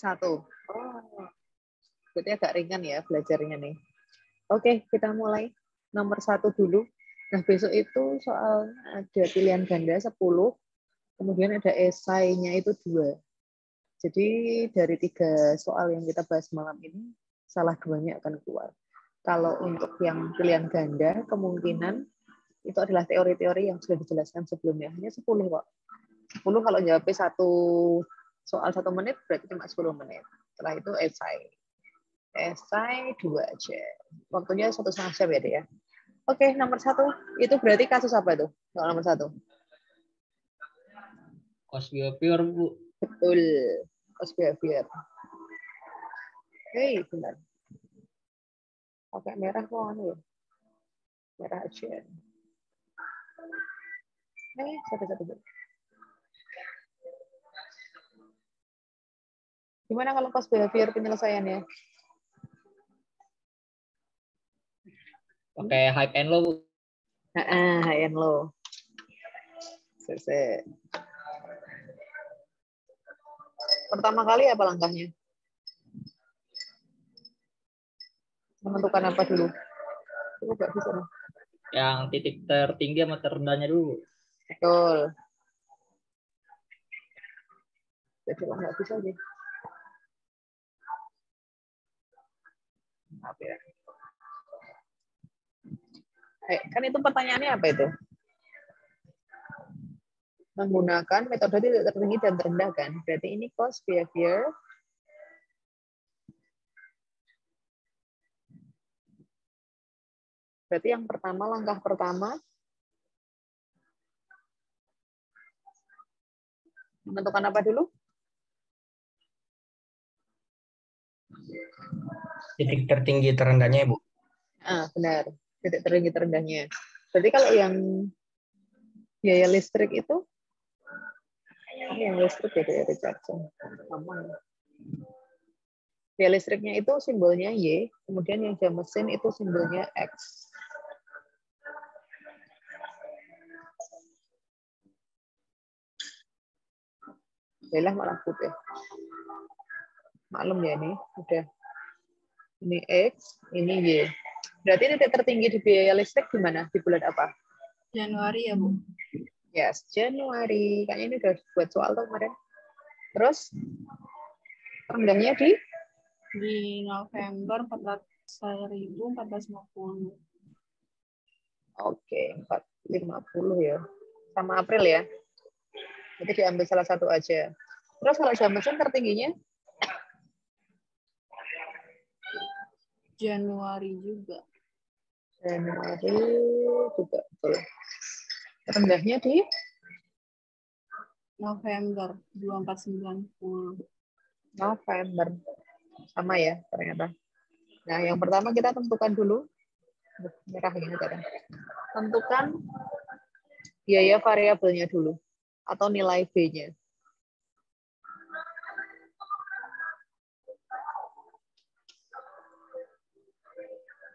1. Oh, berarti agak ringan ya belajarnya nih. Oke, kita mulai. Nomor 1 dulu. Nah, besok itu soal ada pilihan ganda 10, kemudian ada esainya itu 2. Jadi dari 3 soal yang kita bahas malam ini, salah 2-nya akan keluar. Kalau untuk yang pilihan ganda, kemungkinan itu adalah teori-teori yang sudah dijelaskan sebelumnya. Hanya 10 kok. 10 kalau jawabnya 1 soal 1 menit, berarti cuma 10 menit. Setelah itu esai. Esai 2 aja. Waktunya 1,5 jam ya, Dek ya. Oke, nomor 1. Itu berarti kasus apa tuh? Soal nomor 1. Cost behavior, Bu. Betul. Cost behavior. Hei, benar. Pakai merah kok anu ya? Merah aja. Satu. Gimana kalau cost behavior penyelesaiannya? Pakai high and low, Bu. High and low. Selesai. Pertama kali apa langkahnya? Menentukan apa dulu? Itu nggak bisa. Yang titik tertinggi sama terendahnya dulu. Betul. Jadi nggak bisa aja. Maaf ya. Kan itu pertanyaannya apa itu? Menggunakan metode titik tertinggi dan terendah kan? Berarti ini cost behavior. Berarti yang pertama, langkah pertama, menentukan apa dulu? Titik tertinggi terendahnya, Bu. Benar. Titik tertinggi terendahnya. Berarti kalau yang biaya listrik itu, yang listrik ya dari Richardson. Biaya listriknya itu simbolnya Y, kemudian yang jam mesin itu simbolnya X. Yalah malah putih. Maklum ya ini, udah. Ini X, ini Y. Berarti titik tertinggi di biaya listrik di mana? Di bulan apa? Januari ya, Bu? Yes, Januari. Kayaknya ini udah buat soal tuh kemarin. Terus, rendahnya di? Di November 14.450. Oke, 450 ya. Sama April ya. Jadi diambil salah satu aja. Terus kalau jam mesin tertingginya? Januari juga. Januari juga betul. Rendahnya di? November 2490. November. Sama ya ternyata. Nah, yang pertama kita tentukan dulu. Merah ini tadi. Tentukan biaya variabelnya dulu. Atau nilai B-nya.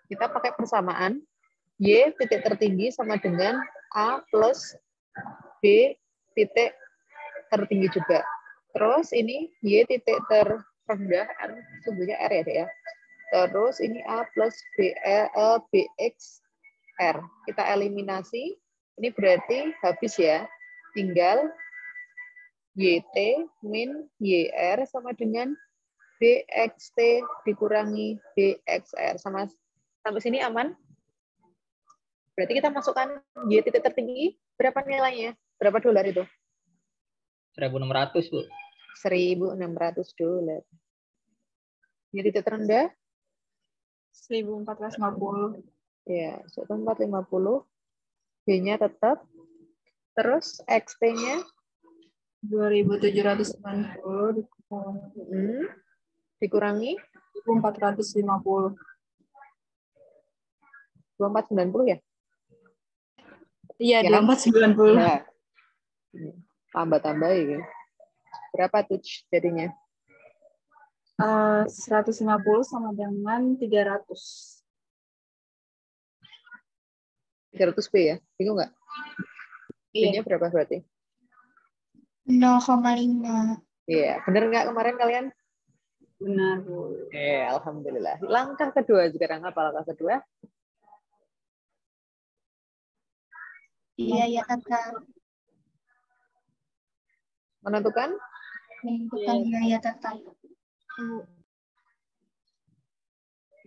Kita pakai persamaan. Y titik tertinggi sama dengan A plus B titik tertinggi juga. Terus ini Y titik terendah, sumbernya R ya, Dek ya. Terus ini A plus BX R. Kita eliminasi. Ini berarti habis ya. Tinggal YT min YR sama dengan BXT dikurangi BXR. Sampai sini aman? Berarti kita masukkan Y titik tertinggi. Berapa nilainya? Berapa dolar itu? 1.600, Bu. 1.600 dolar. Y titik terendah? 1450. Ya, 1450. B-nya tetap. Terus XT-nya? 2.790 Dikurangi? 1.450. 2490 ya? Iya, Ya kan? 2490. Ya. Tambah-tambah ya. Berapa tuh jadinya? 150 sama dengan 300. 300 B ya? Bingung nggak? B-nya Iya. berapa berarti? 0,5. Iya, bener nggak kemarin kalian? Benar, Bu. Oke, alhamdulillah. Langkah kedua sekarang apa langkah kedua? Biaya tetap. Menentukan Menentukan biaya tetap.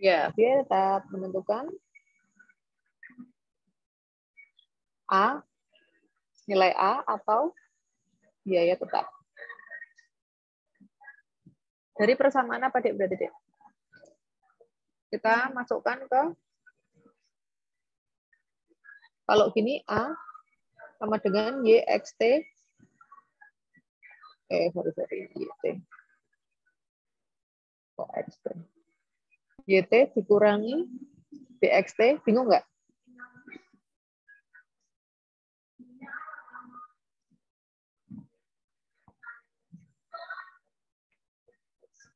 ya, biaya tetap menentukan A, nilai A atau biaya tetap. Dari persamaan apa, Dek, berarti, Dek? Kita masukkan ke, kalau gini A sama dengan YXT, sorry, YT. Kok XT? YT dikurangi BXT, bingung nggak?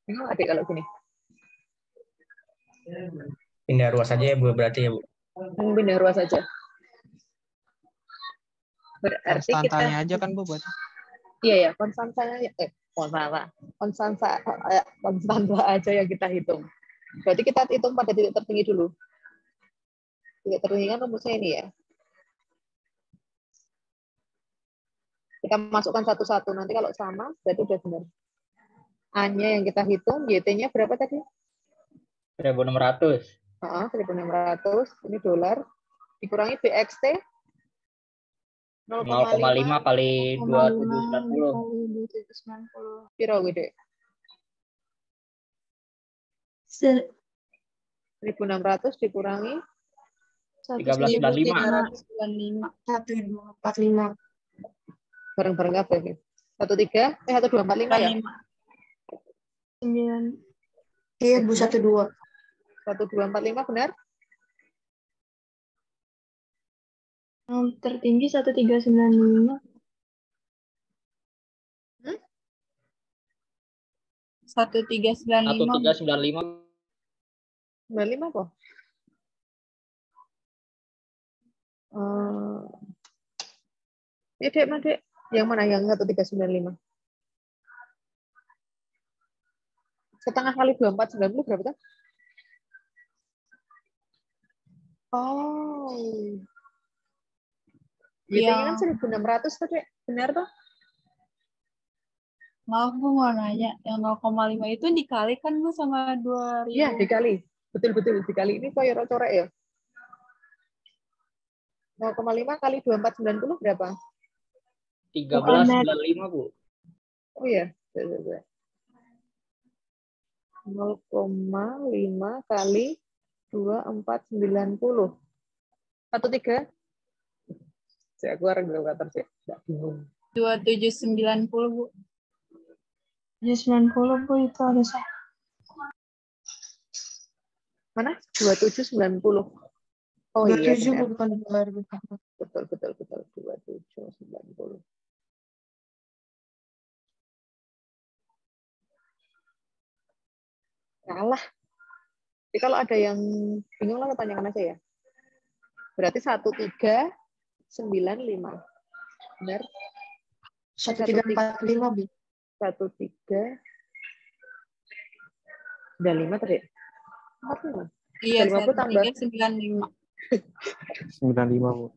Bingung nggak, Dek, kalau gini? Pindah ruas aja ya Bu, berarti ya Bu. Pindah ruas saja. Berarti Konstantanya kita aja kan Bu buat. iya ya, konstanta aja yang kita hitung. Berarti kita hitung pada titik tertinggi dulu. Titik tertinggi kan rumusnya ini ya. Kita masukkan satu-satu, nanti kalau sama berarti udah benar. A-nya yang kita hitung, YT-nya berapa tadi? 1.600. 1.600, ini dolar. Dikurangi BXT 0,5 kali 2790. 2790. Piro gede? 1.600 dikurangi 1395. 1395. bareng-bareng apa ini? 1245 ya? 9. Iya, Bu, 12. 1245 benar? Yang tertinggi 1395. 1395. 1395. 95 kok? Dek, mana, Dek? Yang mana yang 1395? Setengah kali 2490 berapa tuh? Oh. YT-nya kan 1.600 tuh, Dek. Benar tuh? Maaf Bu, mau nanya. Yang 0,5 itu dikalikan Bu sama 2000. Iya, dikali. Betul-betul dikali. Ini kayak corek ya. 0,5 kali 2490 berapa? 1395 Bu. Oh iya. 0,5 kali 2490. 13. Saya keluar kalkulator sih. Enggak bingung. 2790 Bu. 790 Bu itu harusnya. Mana? 2790. Oh iya, 27, benar. Bu, bukan dolar. Betul. 2790. Kalah. Jadi kalau ada yang bingung lah tanyakan aja ya. Berarti 1395. Benar? 1345, Bu. 1395 tadi. 45. Iya, 50 tambah 1395. 95 Bu.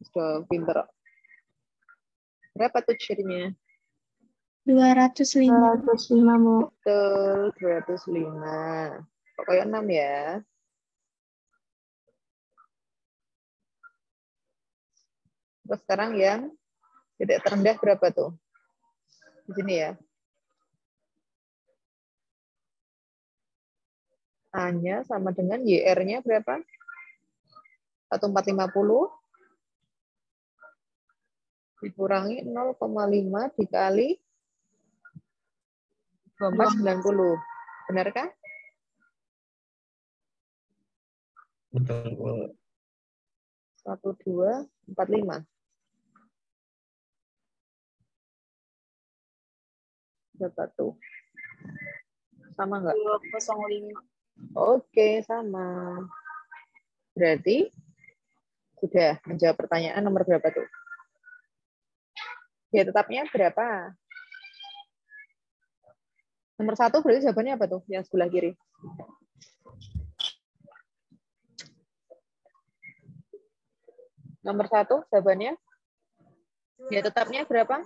sudah pinter. Berapa tuh jadinya? 205. 205 Bu. Betul, 205. Pokoknya 6 ya. Terus sekarang yang titik terendah berapa tuh? Di sini ya. A-nya sama dengan YR-nya berapa? 1450 dikurangi 0,5 dikali 2490. Benarkah? Betul Bu. 1245. Berapa tuh? Sama nggak? 205. Oke, sama. Berarti sudah menjawab pertanyaan nomor berapa tuh? Ya, tetapnya berapa? Nomor 1 berarti jawabannya apa tuh? Yang sebelah kiri. Nomor 1 jawabannya? Ya tetapnya berapa?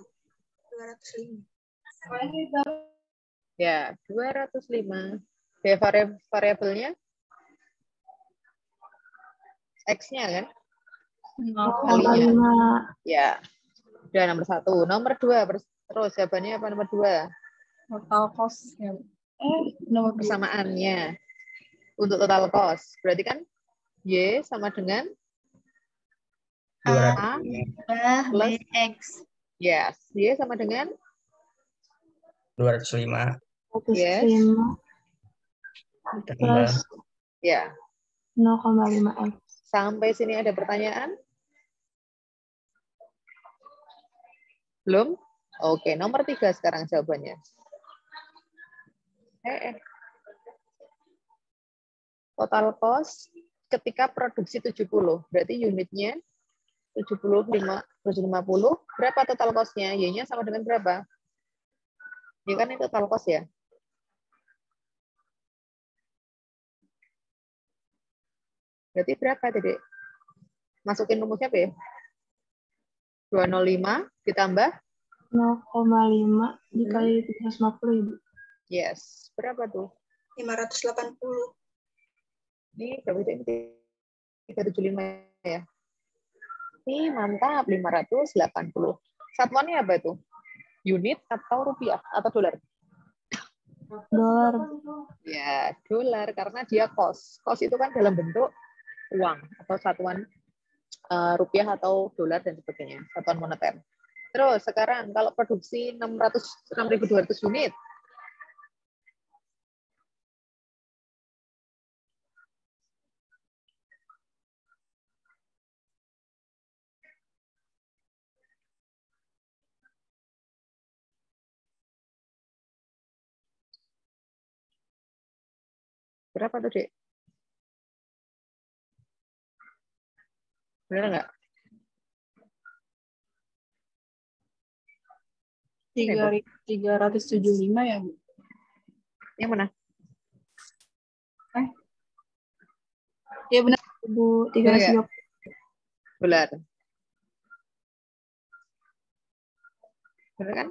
205. Ya, 205. Ya, variabelnya? X-nya kan? 0,5. Ya. Udah nomor 1. Nomor 2 terus jawabannya apa nomor 2? Total cost. Nomor 2. Persamaannya. Untuk total cost. Berarti kan Y sama dengan 205. plus X. yes. Y sama dengan 205 yes. 105 tambah Ya. 0,5 X. Sampai sini ada pertanyaan? Belum? Oke, nomor 3 sekarang jawabannya. Total cost ketika produksi 70. Berarti unitnya 75, 150. Berapa total cost-nya? Y-nya sama dengan berapa? Y kan ini total cost ya. Berarti berapa tadi? Masukin rumusnya apa ya? 205 ditambah 0,5 dikali 350, Ibu. yes. Berapa tuh? 580. Ini berapa itu? 375 ya. Ini mantap, 580. Satuannya apa itu? Unit atau rupiah atau dolar? Dolar. Ya, dolar karena dia cost. Cost itu kan dalam bentuk uang atau satuan rupiah atau dolar dan sebagainya, satuan moneter. Terus sekarang kalau produksi 6.200 unit, berapa tuh, Dek? Benar nggak? 375 ya, Bu? Yang mana? Ya benar, Bu. Benar nggak? 350. Benar. Benar kan?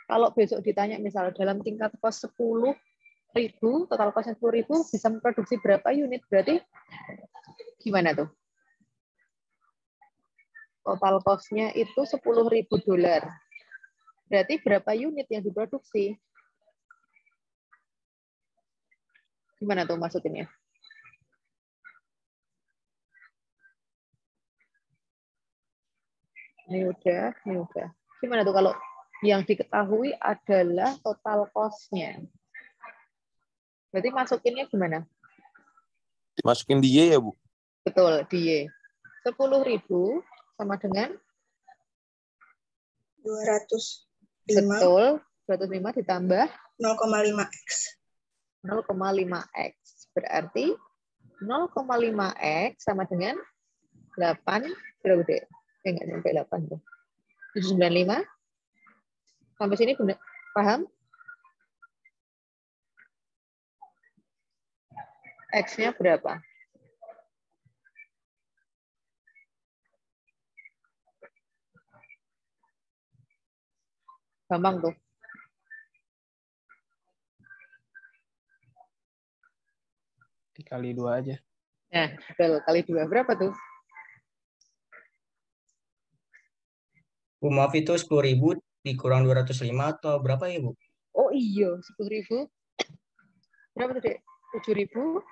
Kalau besok ditanya misalnya dalam tingkat kos 10.000, total kosnya 10.000, bisa memproduksi berapa unit? Berarti gimana tuh? Total cost-nya itu 10.000 dolar. Berarti berapa unit yang diproduksi? Gimana tuh masukinnya? Ini udah. Gimana tuh kalau yang diketahui adalah total cost-nya? Berarti masukinnya gimana? Masukin di Y ya, Bu? Betul, di Y. 10.000 sama dengan 205. betul, 205 ditambah 0,5X. 0,5X. Berarti 0,5X sama dengan 8, berapa deh? Enggak sampai 8 tuh. 795. Sampai sini benar, paham? X-nya berapa? Gampang tuh. Dikali 2 aja. Nah, betul. Kali 2. Berapa tuh? Bu, maaf itu 10.000 dikurang 205 atau berapa ya, Bu? Oh iya, 10.000. Berapa tuh, Dek? 7.000?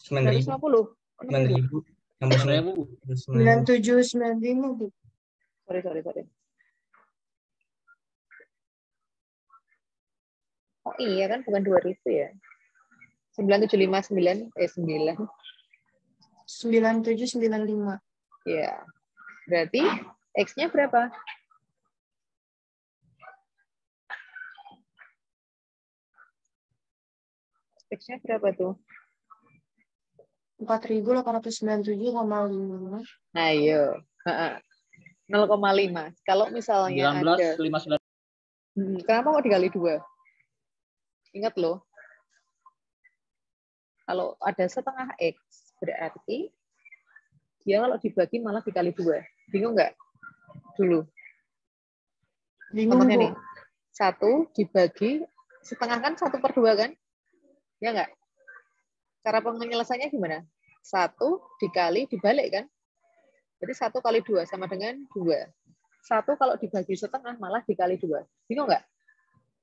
9.000. 950. 9.000. Tambah 9.000. 9795, Bu. Sorry. Oh iya kan, bukan 2.000 ya. 9.759, 9. 9795. Ya. Berarti X-nya berapa? X-nya berapa tuh? 4.897,5. Nah, iya. 0,5. Kalau misalnya ada 19,59 Kenapa kok dikali 2? Ingat loh, kalau ada setengah X, berarti dia kalau dibagi malah dikali 2. Bingung nggak? Dulu. Bingung, Contohnya Bu. nih, 1 dibagi, setengah kan 1/2 kan? Ya nggak? Cara penyelesaiannya gimana? 1 dikali dibalik kan? Jadi 1 kali 2 sama dengan 2. 1 kalau dibagi setengah malah dikali 2. Bingung nggak?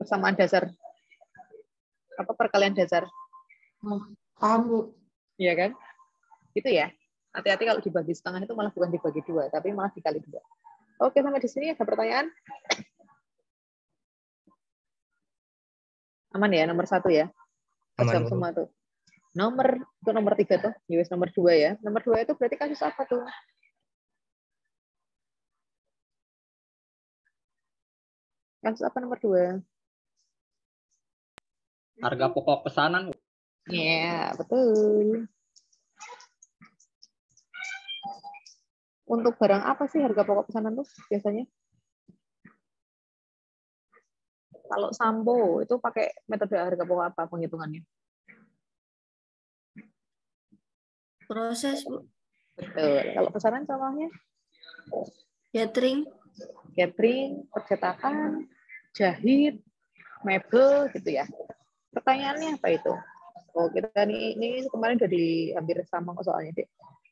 Persamaan dasar. Apa perkalian dasar? Paham, Bu. Iya kan? Gitu ya. Hati-hati kalau dibagi setengah itu malah bukan dibagi 2, tapi malah dikali 2. Oke, sampai di sini ada pertanyaan? Aman ya, nomor 1 ya? Aman, Jawab Bu. semua tuh. Nomor 3 tuh, US nomor 2 ya. Nomor 2 itu berarti kasus apa tuh? Kasus apa nomor 2? Harga pokok pesanan. Iya, betul. Untuk barang apa sih harga pokok pesanan tuh biasanya? Kalau sampo itu pakai metode harga pokok apa penghitungannya? Proses, Bu. Betul. Kalau pesanan contohnya? Catering. Catering, percetakan, jahit, mebel gitu ya. Pertanyaannya apa itu? Oh, kita ini kemarin udah hampir sama kok soalnya, Dek.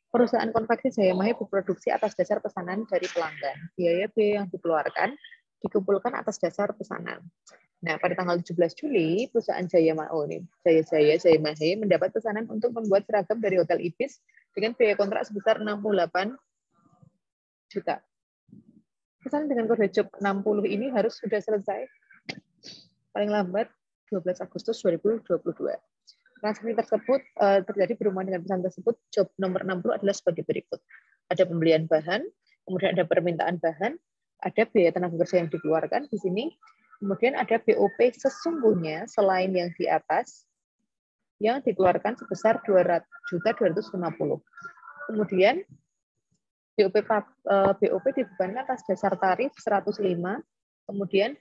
Perusahaan konveksi Jaya Mahe berproduksi atas dasar pesanan dari pelanggan. Biaya yang dikeluarkan dikumpulkan atas dasar pesanan. Nah, pada tanggal 17 Juli, perusahaan Jaya Mahe mendapat pesanan untuk membuat seragam dari Hotel Ibis dengan biaya kontrak sebesar 68 juta. Pesanan dengan kode job 60 ini harus sudah selesai paling lambat 12 Agustus 2022. Transaksi tersebut terjadi berhubungan dengan pesanan tersebut. Job nomor 60 adalah sebagai berikut. Ada pembelian bahan, kemudian ada permintaan bahan, ada biaya tenaga kerja yang dikeluarkan di sini, kemudian ada BOP sesungguhnya selain yang di atas yang dikeluarkan sebesar 200.250. Kemudian BOP dibebankan atas dasar tarif 105, kemudian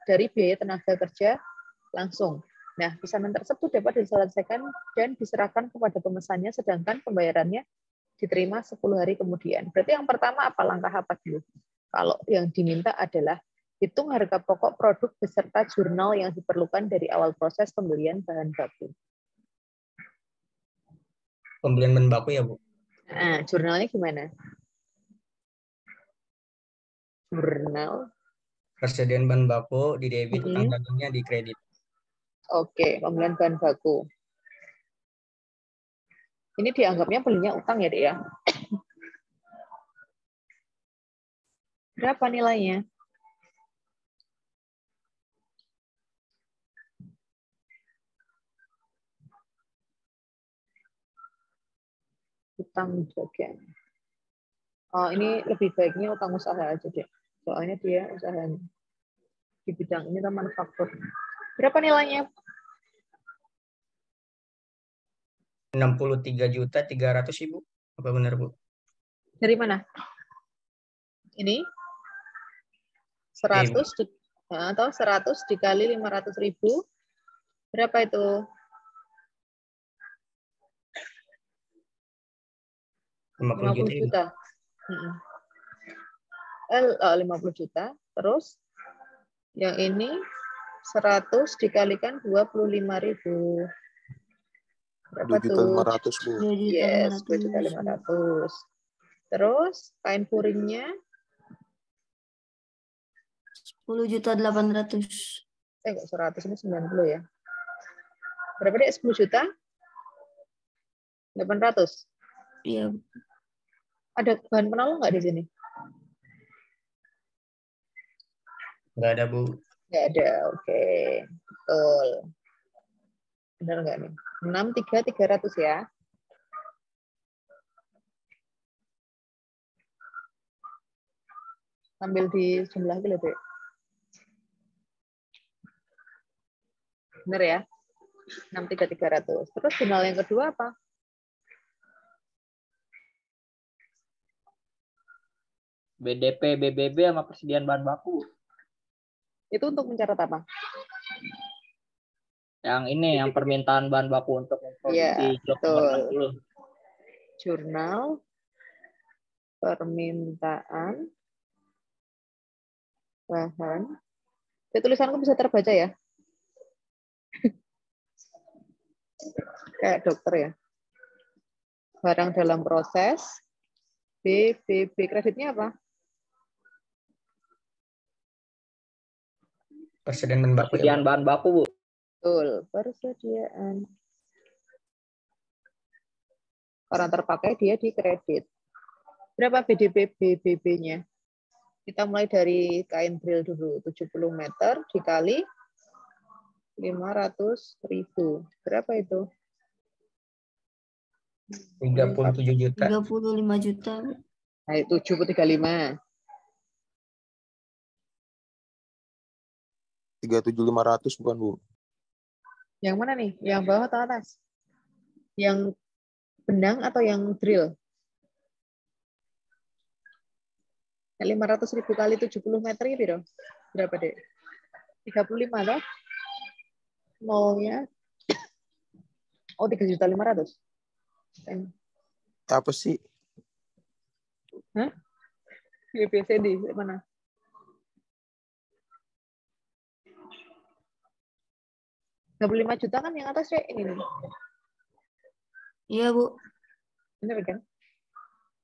dari biaya tenaga kerja langsung. Nah, pesanan tersebut dapat diselesaikan dan diserahkan kepada pemesannya, sedangkan pembayarannya diterima 10 hari kemudian. Berarti yang pertama apa langkah apa dulu? Kalau yang diminta adalah hitung harga pokok produk beserta jurnal yang diperlukan dari awal proses pembelian bahan baku. Pembelian bahan baku ya, Bu? Nah, jurnalnya gimana? Jurnal. Persediaan bahan baku di debit, utang dagangnya di kredit. Oke, pembelian bahan baku. Ini dianggapnya belinya utang ya, Dek ya? Berapa nilainya? Utang dagang. Oh, ini lebih baiknya utang usaha aja, Dek. Soalnya dia usaha di bidang ini kan manufaktur. Berapa nilainya? 63.300.000. Apa benar, Bu? Dari mana? Ini 100 atau 100 dikali 500.000. Berapa itu? 50 juta. 50 juta. Terus yang ini 100 dikalikan 25.000. Berapa tuh? 2.500.000, Bu. Yes, 2.500.000. Terus kain puringnya 10.800.000. Kok 100 ini 90 ya? Berapa deh? 10 juta? 800. Iya. Ada bahan penolong nggak di sini? Nggak ada, Bu. Nggak ada, oke. Betul. Benar nggak nih? 63.300 ya. Ambil di jumlah kilo, Dek. Benar ya? 63.300. Terus jurnal yang kedua apa? BDP, BBB sama persediaan bahan baku. Itu untuk mencatat apa? Yang ini, yang permintaan bahan baku untuk Iya, memproduksi job nomor betul. 60. Jurnal permintaan bahan. Tulisanku bisa terbaca ya? Kayak dokter ya. Barang dalam proses. B kreditnya apa? Persediaan bahan baku. Persediaan bahan baku, Bu. Betul, persediaan. Orang terpakai dia di kredit. Berapa BDP BBB-nya? Kita mulai dari kain drill dulu, 70 meter dikali 500.000. Berapa itu? 37 juta. 35 juta, Bu. Nah, 735. 37.500 bukan, Bu? Yang mana nih? Yang bawah atau atas? Yang benang atau yang drill? 500.000 kali 70 meter itu berapa, Dek? 35 toh? Nolnya. Oh, 3.500.000. Apa sih? Hah? BPCD mana? $35 juta kan yang atas ya ini nih. Iya, Bu. Benar kan?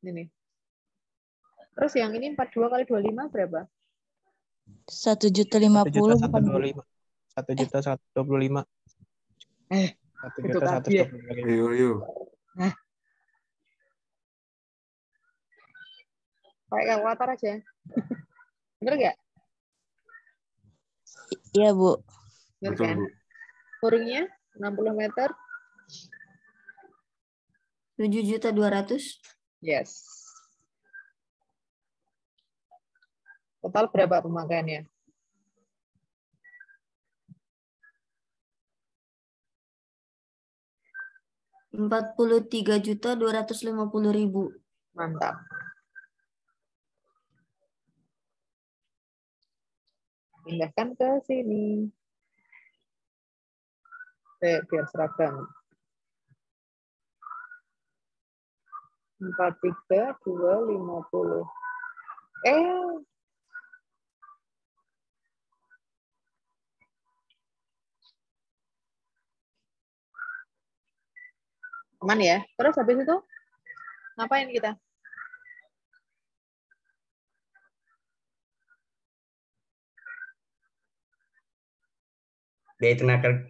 Ini. Terus yang ini 42 kali 25 berapa? 1.050.000 bukan, Bu? 1.125. 1.125. Yo. Pakai kalkulator aja. Bener nggak? Iya, Bu. Bener Betul, kan? Bu. Kurungnya 60 meter. 7.200.000. Yes. Total berapa pemakaiannya? Rp43.250.000. Mantap. Pindahkan ke sini. Biar seragam. 43.250. Aman ya. Terus habis itu ngapain kita? Biaya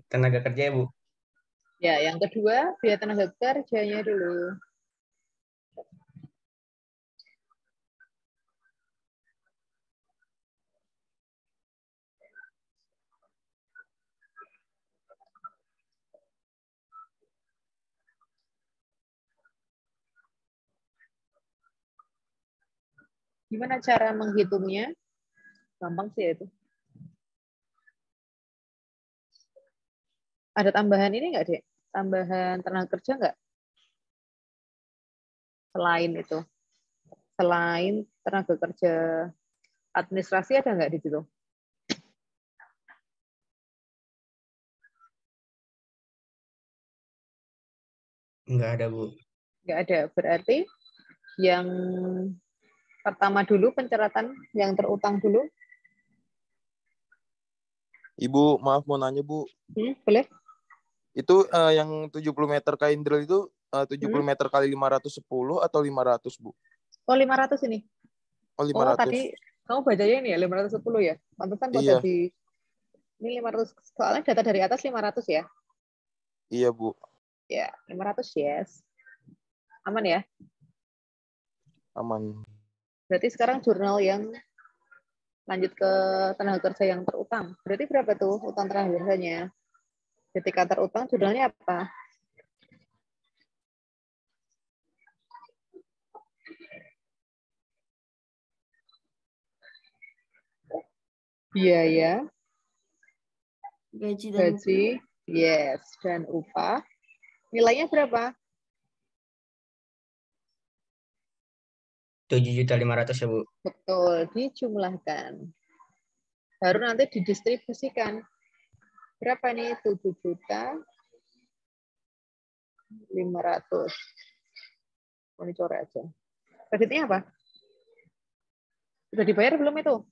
tenaga kerja ya, Bu. Ya, yang kedua biaya tenaga kerjanya dulu. Gimana cara menghitungnya? Gampang sih itu. Ada tambahan ini nggak, Dek? Tambahan tenaga kerja nggak? Selain itu. Selain tenaga kerja administrasi ada nggak di situ? Nggak ada, Bu. Nggak ada. Berarti yang pertama dulu penceratan yang terutang dulu. Ibu, maaf mau nanya, Bu. Boleh? Itu yang 70 meter kain drill itu 70 meter kali 510 atau 500, Bu? Oh, 500 ini. Oh, Oh, 500. tadi kamu bacanya ini ya, 510 ya? Pantesan kok Iya. jadi ini 500. Soalnya data dari atas 500 ya? Iya, Bu. Ya, 500 yes. Aman ya? Aman. Berarti sekarang jurnal yang lanjut ke tenaga kerja yang terutang. Berarti berapa tuh utang tenaga kerjanya? Ketika terutang jurnalnya apa? Biaya, Gaji dan gaji, yes, dan upah. Nilainya berapa? 7.500.000 ya, Bu. Betul, dijumlahkan. Baru nanti didistribusikan. Berapa nih? 7.500.000. Mau dicoret aja. Kreditnya apa? Sudah dibayar belum itu?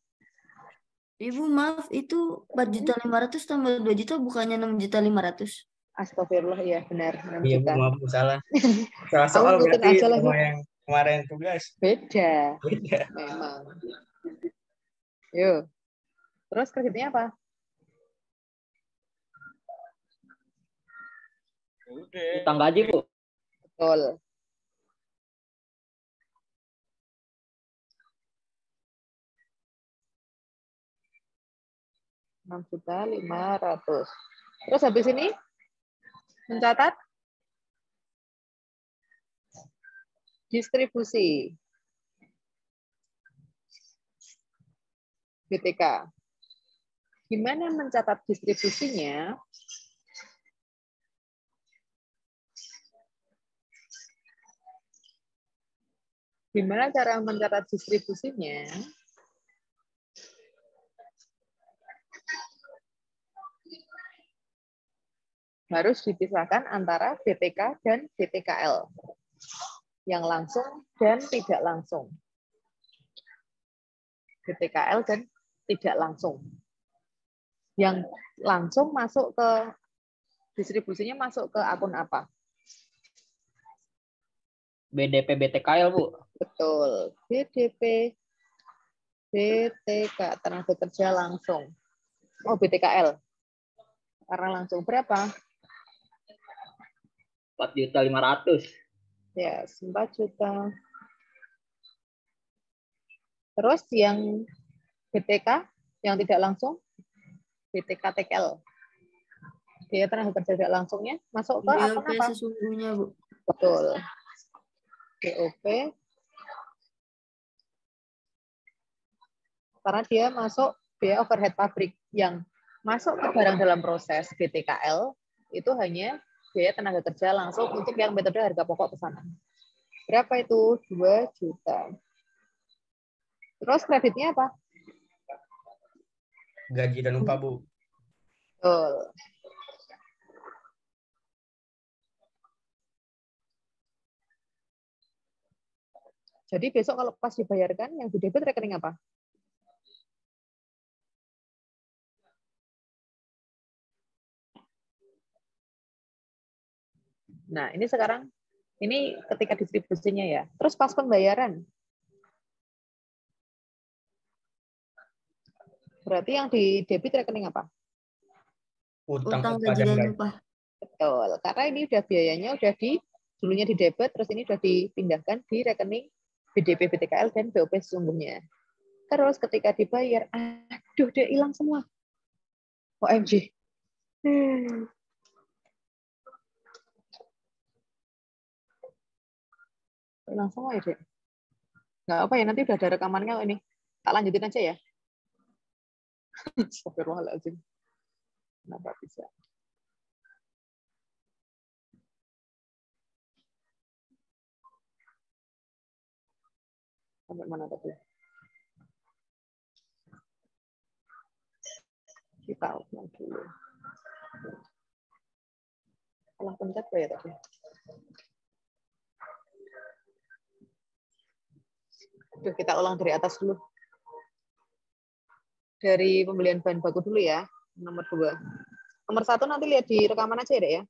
Ibu maaf, itu 4.500.000 tambah 2 juta bukannya 6.500.000. Astagfirullah, ya benar. 6 Iya, Bu, juta. maaf, Bu, salah. Salah Kamu soal ngikutin berarti aja lagi. sama yang kemarin tugas. Beda. Beda. Memang. Yuk. Terus kreditnya apa? Utang gaji, Bu. Betul. Rp6.500.000. Terus habis ini mencatat distribusi BTK. Gimana mencatat distribusinya? Gimana cara mencatat distribusinya? Harus dipisahkan antara BTK dan BTKL. Yang langsung dan tidak langsung. BTKL dan tidak langsung. Yang langsung masuk ke distribusinya masuk ke akun apa? BDP BTKL, Bu. Betul. BDP BTK tenaga kerja langsung. Oh, BTKL. Karena langsung berapa? 4.500.000. Ya, 4 juta. Terus yang BTK yang tidak langsung BTK TKL. Dia tenaga kerja tidak langsungnya masuk ke akun BOP apa? sesungguhnya, Bu. Betul. BOP. Karena dia masuk biaya overhead pabrik yang masuk ke barang dalam proses BTKL itu hanya biaya tenaga kerja langsung untuk yang metode harga pokok pesanan. Berapa itu? 2 juta. Terus kreditnya apa? Gaji dan upah, Bu. Betul. Jadi besok kalau pas dibayarkan yang di debit rekening apa? Nah, ini sekarang ini ketika distribusinya ya. Terus pas pembayaran. Berarti yang di debit rekening apa? Utang Utang upah gaji dan dan gaji. upah. Betul. Karena ini udah biayanya udah dulunya di debit, terus ini udah dipindahkan di rekening BDP, BTKL, dan BOP sesungguhnya. Terus ketika dibayar, aduh dia hilang semua. OMG. Hilang semua ya, Dek? Nggak apa ya, nanti udah ada rekamannya ini. Tak lanjutin aja ya. Astagfirullahaladzim. Kenapa bisa? Sampai mana tadi? Kita ulang dulu. Salah pencet ya tadi? Aduh, kita ulang dari atas dulu. Dari pembelian bahan baku dulu ya. Nomor 2. Nomor 1 nanti lihat di rekaman aja ya, Dek ya.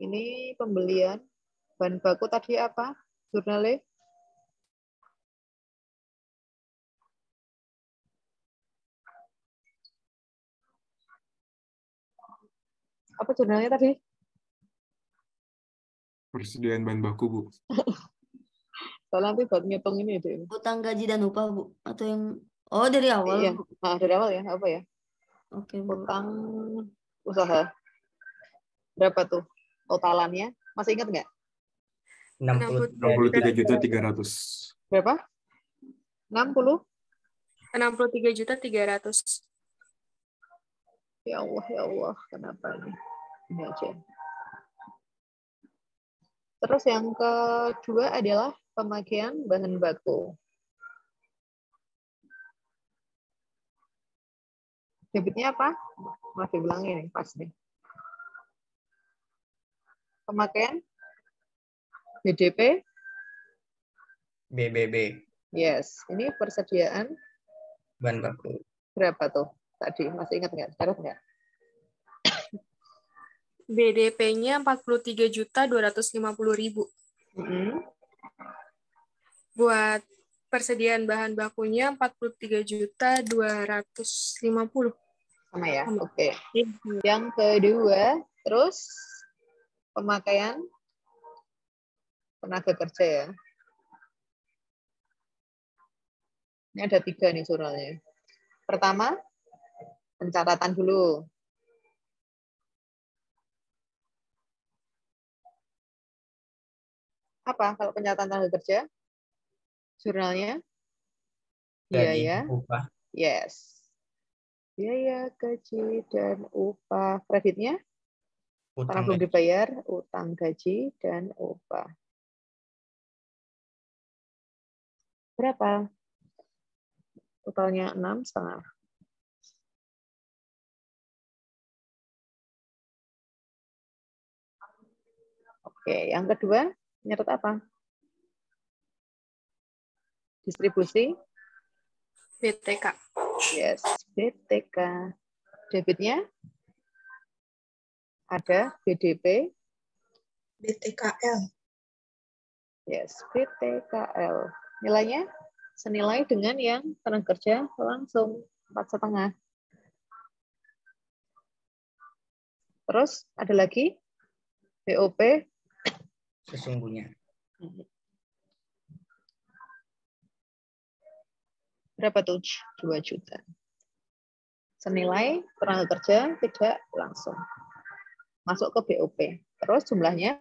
Ini pembelian bahan baku tadi apa? Jurnalnya? Apa jurnalnya tadi? Persediaan bahan baku, Bu. Soalnya nanti buat ngitung ini deh. Utang gaji dan upah, Bu. Atau yang dari awal, Iya. Bu. Nah, dari awal ya, apa ya? Oke, Bu. Utang usaha. Berapa tuh totalannya? Masih ingat nggak? 63.300.000. Berapa? 60? 63.300.000. Ya Allah, kenapa ini? Ini aja. Terus yang kedua adalah pemakaian bahan baku. Debitnya apa? Maaf diulangi nih, pas nih. Pemakaian BDP, BBB, yes. Ini persediaan bahan baku. berapa tuh tadi? Masih ingat nggak? Catat nggak? BDP-nya 43.250.000. Mm-mm. Buat persediaan bahan bakunya 43.250. Sama ya? Sama. Oke. Yang kedua, terus pemakaian tenaga kerja ya. Ini ada 3 nih jurnalnya. Pertama, pencatatan dulu. Apa kalau pencatatan tenaga kerja? Jurnalnya? Gaji, Biaya. upah, Yes. Biaya, gaji, dan upah. Kreditnya? Karena utang belum gaji. dibayar, utang gaji, dan upah. Berapa? Totalnya 6,5. Oke, yang kedua, nyatet apa? Distribusi? BTK. Yes, BTK. Debitnya? Ada BDP? BTKL. Yes, BTKL. Nilainya senilai dengan yang tenaga kerja langsung 4,5. Terus ada lagi BOP Sesungguhnya. berapa tuh? 2 juta. Senilai tenaga kerja tidak langsung. Masuk ke BOP. Terus jumlahnya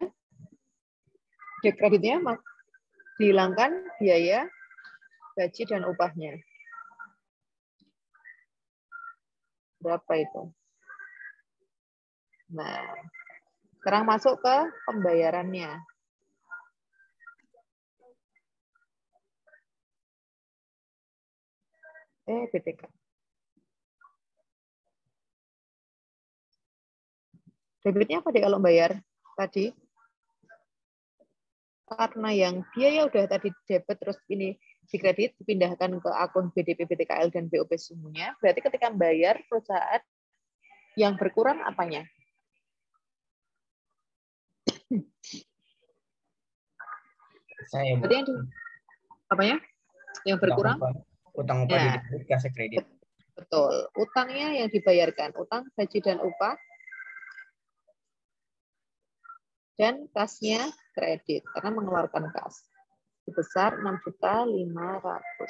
kreditnya dihilangkan biaya, gaji, dan upahnya. Berapa itu? Nah, sekarang masuk ke pembayarannya. BTK. Debitnya apa deh kalau bayar tadi? Karena yang biaya udah tadi debit terus ini dikredit dipindahkan ke akun BDP, BTKL, dan BOP sesungguhnya. Berarti ketika bayar perusahaan yang berkurang apanya? Saya, Bu. Berarti yang apanya? Yang berkurang? Utang upah Ya. di debit, kasih kredit. Betul. Utangnya yang dibayarkan, utang gaji dan upah, dan kasnya kredit karena mengeluarkan kas sebesar 6.500.000.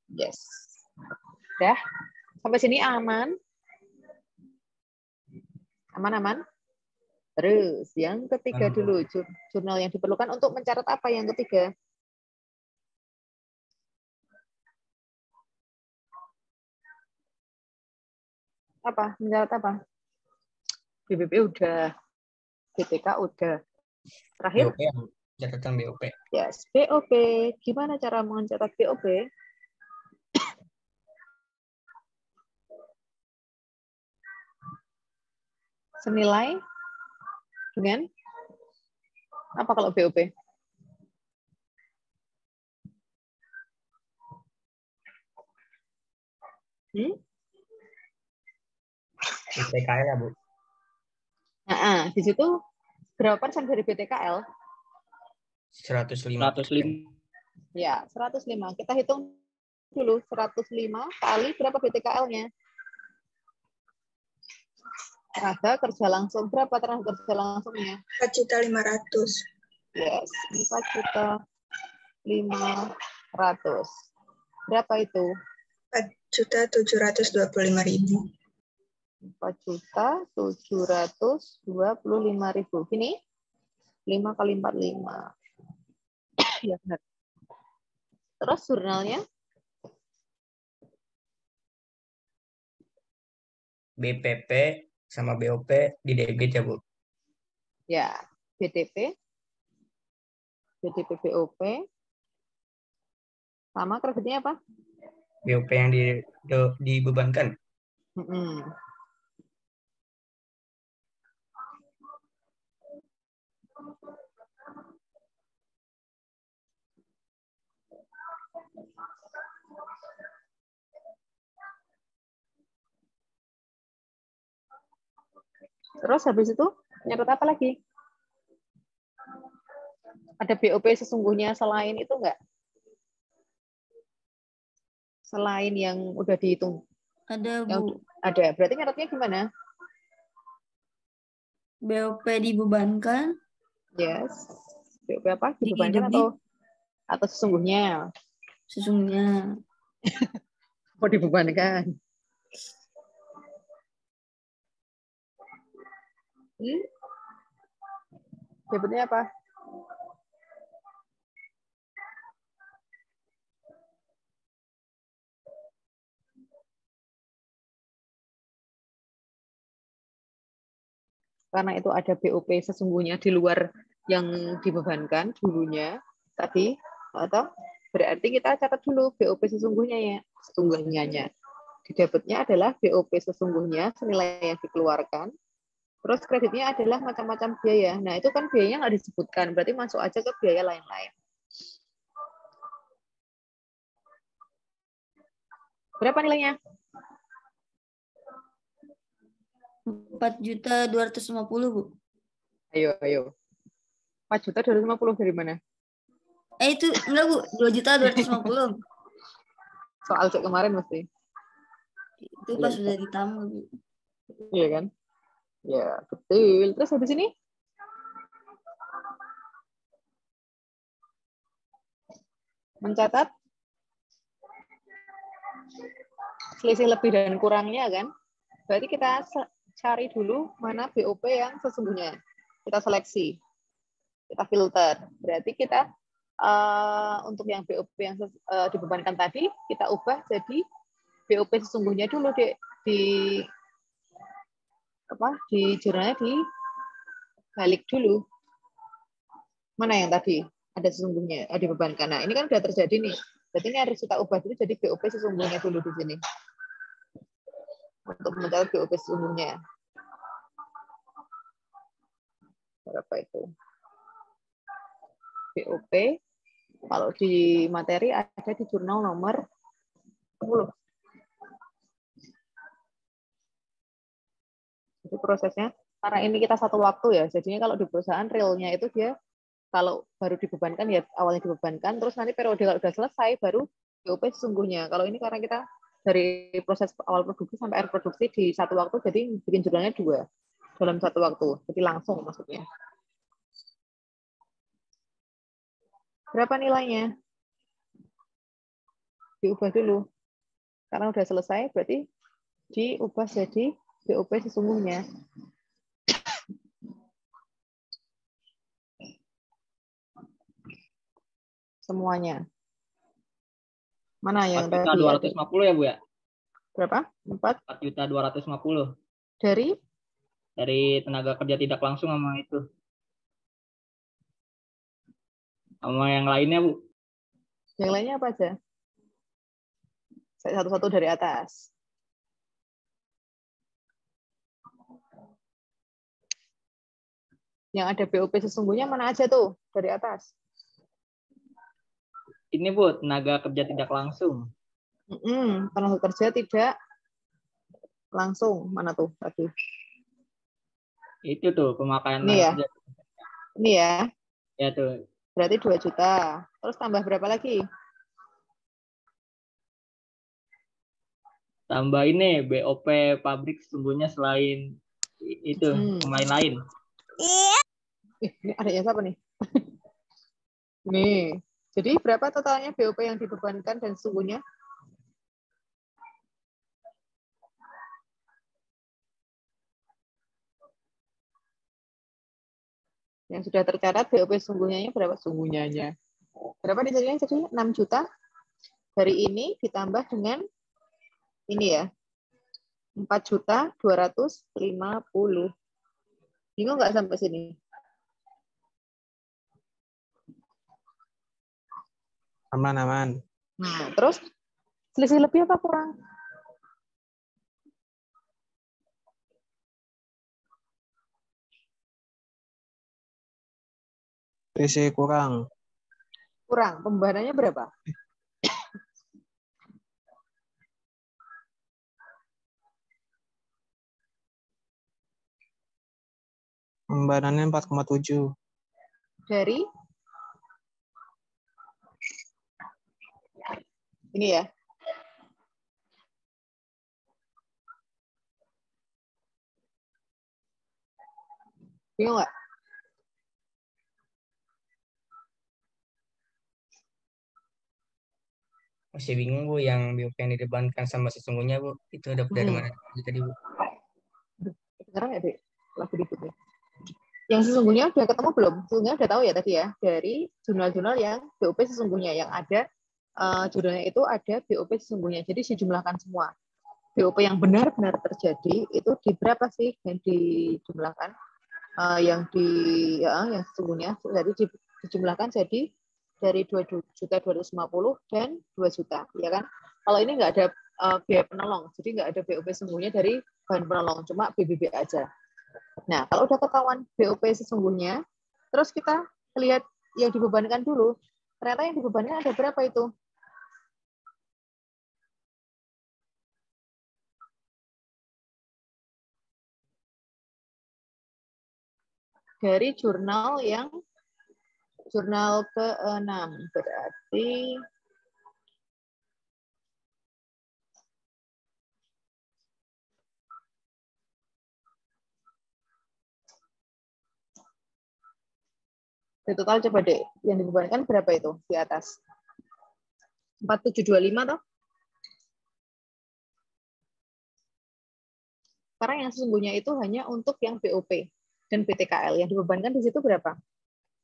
Yes. Dah. Sampai sini aman? Aman-aman? Terus yang ketiga dulu, jurnal yang diperlukan untuk mencatat apa yang ketiga? Apa? Mencatat apa? BBP udah, BTK udah. Terakhir? BOP, catatan BOP. Yes, BOP. Gimana cara mencatat BOP? Senilai dengan apa kalau BOP? BTKL ya, Bu? Nah, di situ berapa persen dari BTKL? 105. 105. Ya, 105. Kita hitung dulu 105 kali berapa BTKL-nya? Tenaga kerja langsung. Berapa tenaga kerja langsungnya? 4.500.000. Yes, 4.500.000. Berapa itu? 4.725.000. 4.725.000. Gini? 5 kali 45. Ya benar. Terus jurnalnya? BPP sama BOP di debit ya, Bu? Ya, BDP, BDP BOP, sama kreditnya apa? BOP yang dibebankan. Mm-mm. Terus habis itu nyatet apa lagi? Ada BOP sesungguhnya selain itu enggak? Selain yang udah dihitung. Ada, Yang Bu. ada. Berarti nyatetnya gimana? BOP dibebankan Yes. BOP apa? di Dibebankan debit atau sesungguhnya? sesungguhnya. Mau dibebankan? Debitnya apa? Karena itu ada BOP sesungguhnya di luar yang dibebankan dulunya tadi, atau berarti kita catat dulu BOP sesungguhnya ya, sesungguhnya. Di debitnya adalah BOP sesungguhnya senilai yang dikeluarkan. Terus kreditnya adalah macam-macam biaya. Nah, itu kan biayanya nggak disebutkan, berarti masuk aja ke biaya lain-lain. Berapa nilainya? 4.250.000, Bu. Ayo. 4.250 dari mana? Itu enggak, Bu. 2.250.000. Soal cek kemarin mesti. Itu pas sudah ditambah, Bu. Iya kan? Ya, betul. Terus habis ini? Mencatat selisih lebih dan kurangnya kan? Berarti kita cari dulu mana BOP yang sesungguhnya. Kita seleksi. Kita filter. Berarti kita untuk yang BOP yang dibebankan tadi, kita ubah jadi BOP sesungguhnya dulu di jurnalnya dibalik dulu. Mana yang tadi ada sesungguhnya dibebankan. Nah, ini kan sudah terjadi nih. Berarti ini harus kita ubah dulu jadi BOP sesungguhnya dulu di sini. Untuk mencatat BOP sesungguhnya. Berapa itu? BOP kalau di materi ada di jurnal nomor 10. Jadi prosesnya, karena ini kita satu waktu ya, jadinya kalau di perusahaan realnya itu dia kalau baru dibebankan ya awalnya dibebankan, terus nanti periode kalau sudah selesai baru BOP sesungguhnya. Kalau ini karena kita dari proses awal produksi sampai akhir produksi di satu waktu, jadi bikin jurnalnya 2 dalam satu waktu, jadi langsung maksudnya. Berapa nilainya? Diubah dulu. Karena udah selesai, berarti diubah jadi BOP sesungguhnya. Semuanya. Mana yang tadi? 4.250 ya, Bu ya? Berapa? 4.250. Dari tenaga kerja tidak langsung sama itu. Sama yang lainnya, Bu. yang lainnya apa aja? Saya satu-satu dari atas. Yang ada BOP sesungguhnya mana aja tuh dari atas? Ini, Bu, tenaga kerja tidak langsung. Tenaga kerja tidak langsung. Mana tuh tadi? Itu tuh pemakaian Ini ya? kerja. Ini ya? Ya tuh. Berarti 2 juta. Terus tambah berapa lagi? Tambah ini BOP pabrik sesungguhnya selain itu, yang lain-lain. Ini adanya siapa nih? Nih. Jadi berapa totalnya BOP yang dibebankan dan sesungguhnya? Yang sudah tercatat BOP sesungguhnya berapa sesungguhnya? Berapa dijadikan jadi 6 juta? Dari ini ditambah dengan ini ya. 4.250.000. Bingung nggak sampai sini? Aman. Nah, terus Selisih lebih apa kurang? Selisih kurang. Kurang. Pembahanannya berapa? Pembahanannya 4,7. Dari? Ini ya. Bingung nggak? Masih bingung Bu, yang BOP yang dibebankan sama sesungguhnya Bu, itu dapat dari mana tadi Bu? Sekarang ya, Dek. Lagu berikutnya. Yang sesungguhnya udah ketemu belum? Sesungguhnya udah tahu ya tadi ya, dari jurnal-jurnal yang BOP sesungguhnya, yang ada jurnalnya itu ada BOP sesungguhnya. Jadi dijumlahkan semua. BOP yang benar-benar terjadi itu di berapa sih yang dijumlahkan? Yang sesungguhnya jadi dijumlahkan jadi dari 2.250.000 dan 2 juta, ya kan? Kalau ini nggak ada biaya penolong, jadi nggak ada BOP sesungguhnya dari bahan penolong, cuma BBB aja. Nah, kalau udah ketahuan BOP sesungguhnya, terus kita lihat yang dibebankan dulu. Ternyata yang dibebankan ada berapa itu? Dari jurnal ke-6, berarti di total coba deh, yang dibebankan berapa itu di atas? 4725 toh? Sekarang yang sesungguhnya itu hanya untuk yang BOP dan BTKL. Yang dibebankan di situ berapa?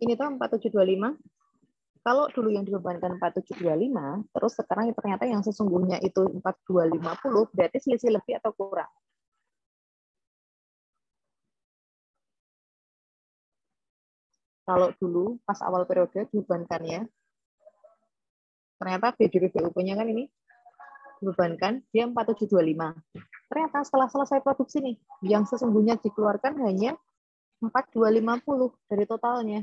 Ini toh 4725. Kalau dulu yang dibebankan 4725, terus sekarang ternyata yang sesungguhnya itu 4250, berarti selisih lebih atau kurang? Kalau dulu pas awal periode dibebankannya, ternyata BDP BOP-nya kan ini dibebankan dia 4725. Ternyata setelah selesai produksi nih, yang sesungguhnya dikeluarkan hanya 4250 dari totalnya.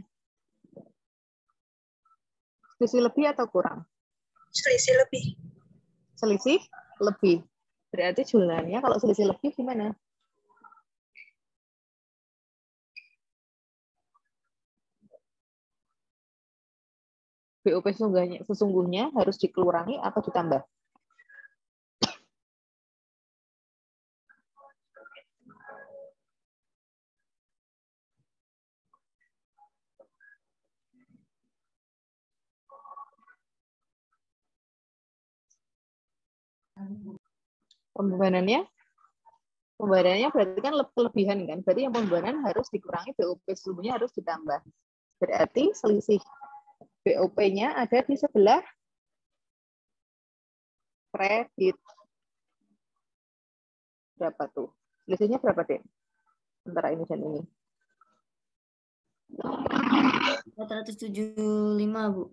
Selisih lebih atau kurang? Selisih lebih. Selisih lebih. Berarti jumlahnya kalau selisih lebih gimana? BOP sesungguhnya harus dikurangi atau ditambah? Pembebanannya berarti kan kelebihan kan? Berarti yang pembebanan harus dikurangi, BOP sesungguhnya harus ditambah. Berarti selisih BOP-nya ada di sebelah kredit. Berapa tuh? Selisihnya berapa, Dek? Antara ini dan ini. 475, Bu.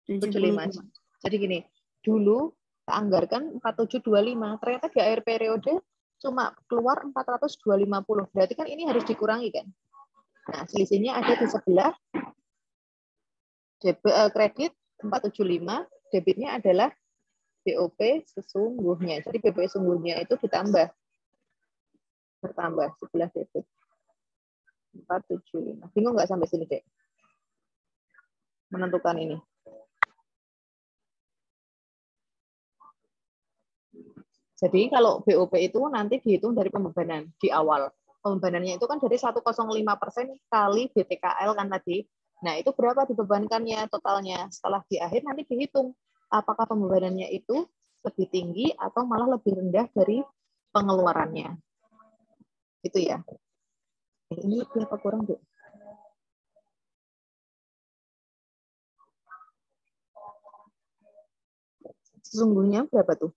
475. Jadi gini, dulu anggarkan 4725, ternyata di akhir periode cuma keluar 450. Berarti kan ini harus dikurangi kan? Nah, selisihnya ada di sebelah kredit 475, debitnya adalah BOP sesungguhnya. Jadi BOP sesungguhnya itu bertambah sebelah debit 475. Bingung nggak sampai sini, Dek? Menentukan ini. Jadi kalau BOP itu nanti dihitung dari pembebanan di awal. Pembebanannya itu kan dari 105% kali BTKL kan tadi. Nah, itu berapa dibebankannya totalnya. Setelah di akhir nanti dihitung apakah pembebanannya itu lebih tinggi atau malah lebih rendah dari pengeluarannya. Itu ya. Ini lebih apa kurang, Bu? Sesungguhnya berapa tuh?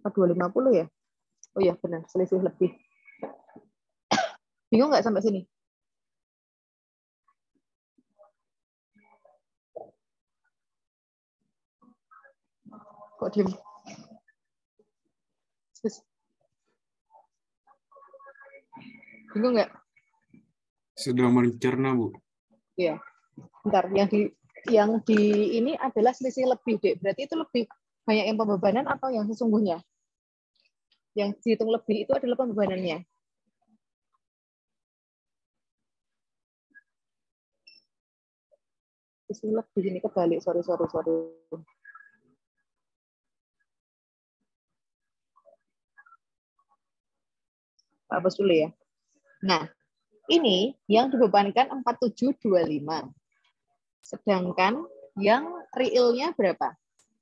4250 ya? Oh iya benar, selisih lebih. Bingung nggak sampai sini? Kok diem? Bingung nggak? Sedang mencerna, Bu. Iya. Bentar, yang di ini adalah selisih lebih, Dek. Berarti itu lebih banyak yang pembebanan atau yang sesungguhnya? Yang dihitung lebih itu adalah pembebanannya. Selisih lebih ini kebalik, sorry. Hapus dulu ya. Nah, ini yang dibebankan 4725. Sedangkan yang realnya berapa?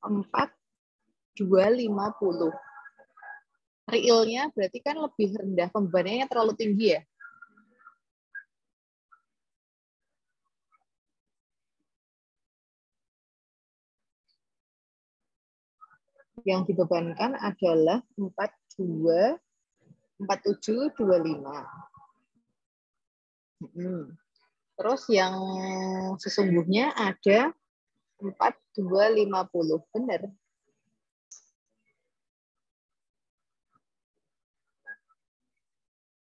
4250. Realnya berarti kan lebih rendah, pembebanannya terlalu tinggi ya. Yang dibebankan adalah 4725. Terus yang sesungguhnya ada 4250. Benar.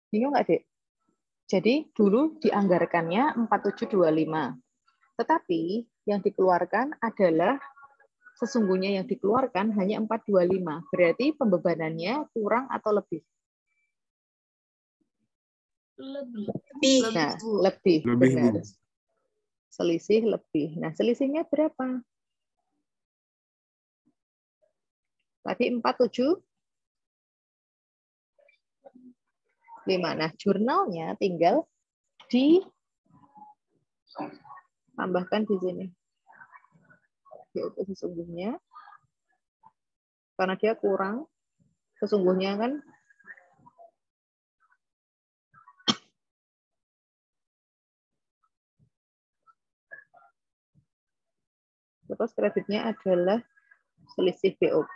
Bingung nggak, Dek? Jadi dulu dianggarkannya 4725. Tetapi yang dikeluarkan adalah sesungguhnya yang dikeluarkan hanya 425. Berarti pembebanannya kurang atau lebih? Lebih. Nah, lebih. Lebih, Bu. Benar. Selisih lebih. Nah, selisihnya berapa? Tadi 475. Nah, jurnalnya tinggal ditambahkan di sini. BOP sesungguhnya. Karena dia kurang. Sesungguhnya kan terus kreditnya adalah selisih BOP.